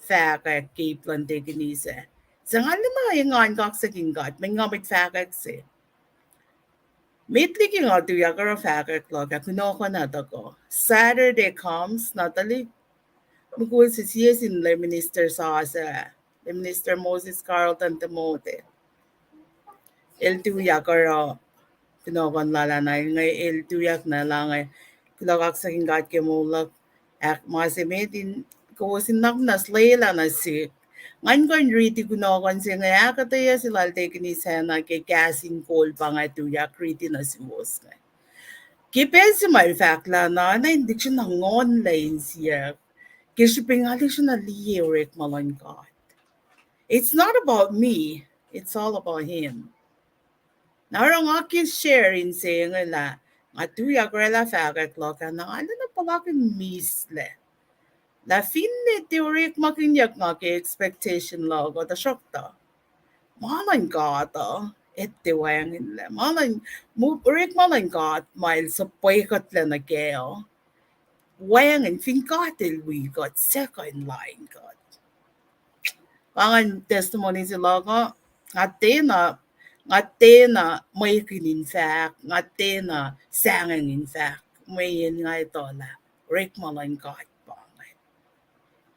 [SPEAKER 3] fa ka keep lang tekinise. Sa nga lima yung kak sa kingat, may nga may fa ka si. Mitli ki nga tuya ka fa ka laga, kuno ko na ko. Saturday comes, Natalie, Bukod sa siya sin le Minister le Minister Moses Carlton Timote. El tuyak karo tinokon lala na ngay el tuyak na lang ay kulakak sa hingat ke mulak ak masimetin ko sinak na slela na si ngan kon riti kunokon si ngay akataya sila tekni sana ke kasing kol pa nga tuyak riti na si Wos nga. Kipesi may fact la na hindi siya nang online siya. Kasi pingali siya na lyric malangkat. It's not about me. It's all about him. Narang aking sharing saying la, nga tuya grela fagak loka na ano na pala kin misle. La finne teorik makinyak nga ke expectation logo da shokta. Malangkata. Ette wangin le. Rik malangkat mail sa paykat le na gale. Wangin finkatil we got second line got. Pangan testimony sila ko, ngate na may in fact, ngate na sangang in fact, may yun nga ito la, Rick malang kahit pangan.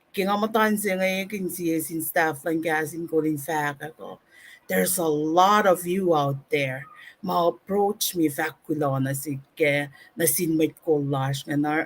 [SPEAKER 3] Kingamatan siya ngayon kin siya sin staff lang kasing ko in fact ako. There's a lot of you out there. Ma-approach me fact ko na si ke, na sinmate collage nga na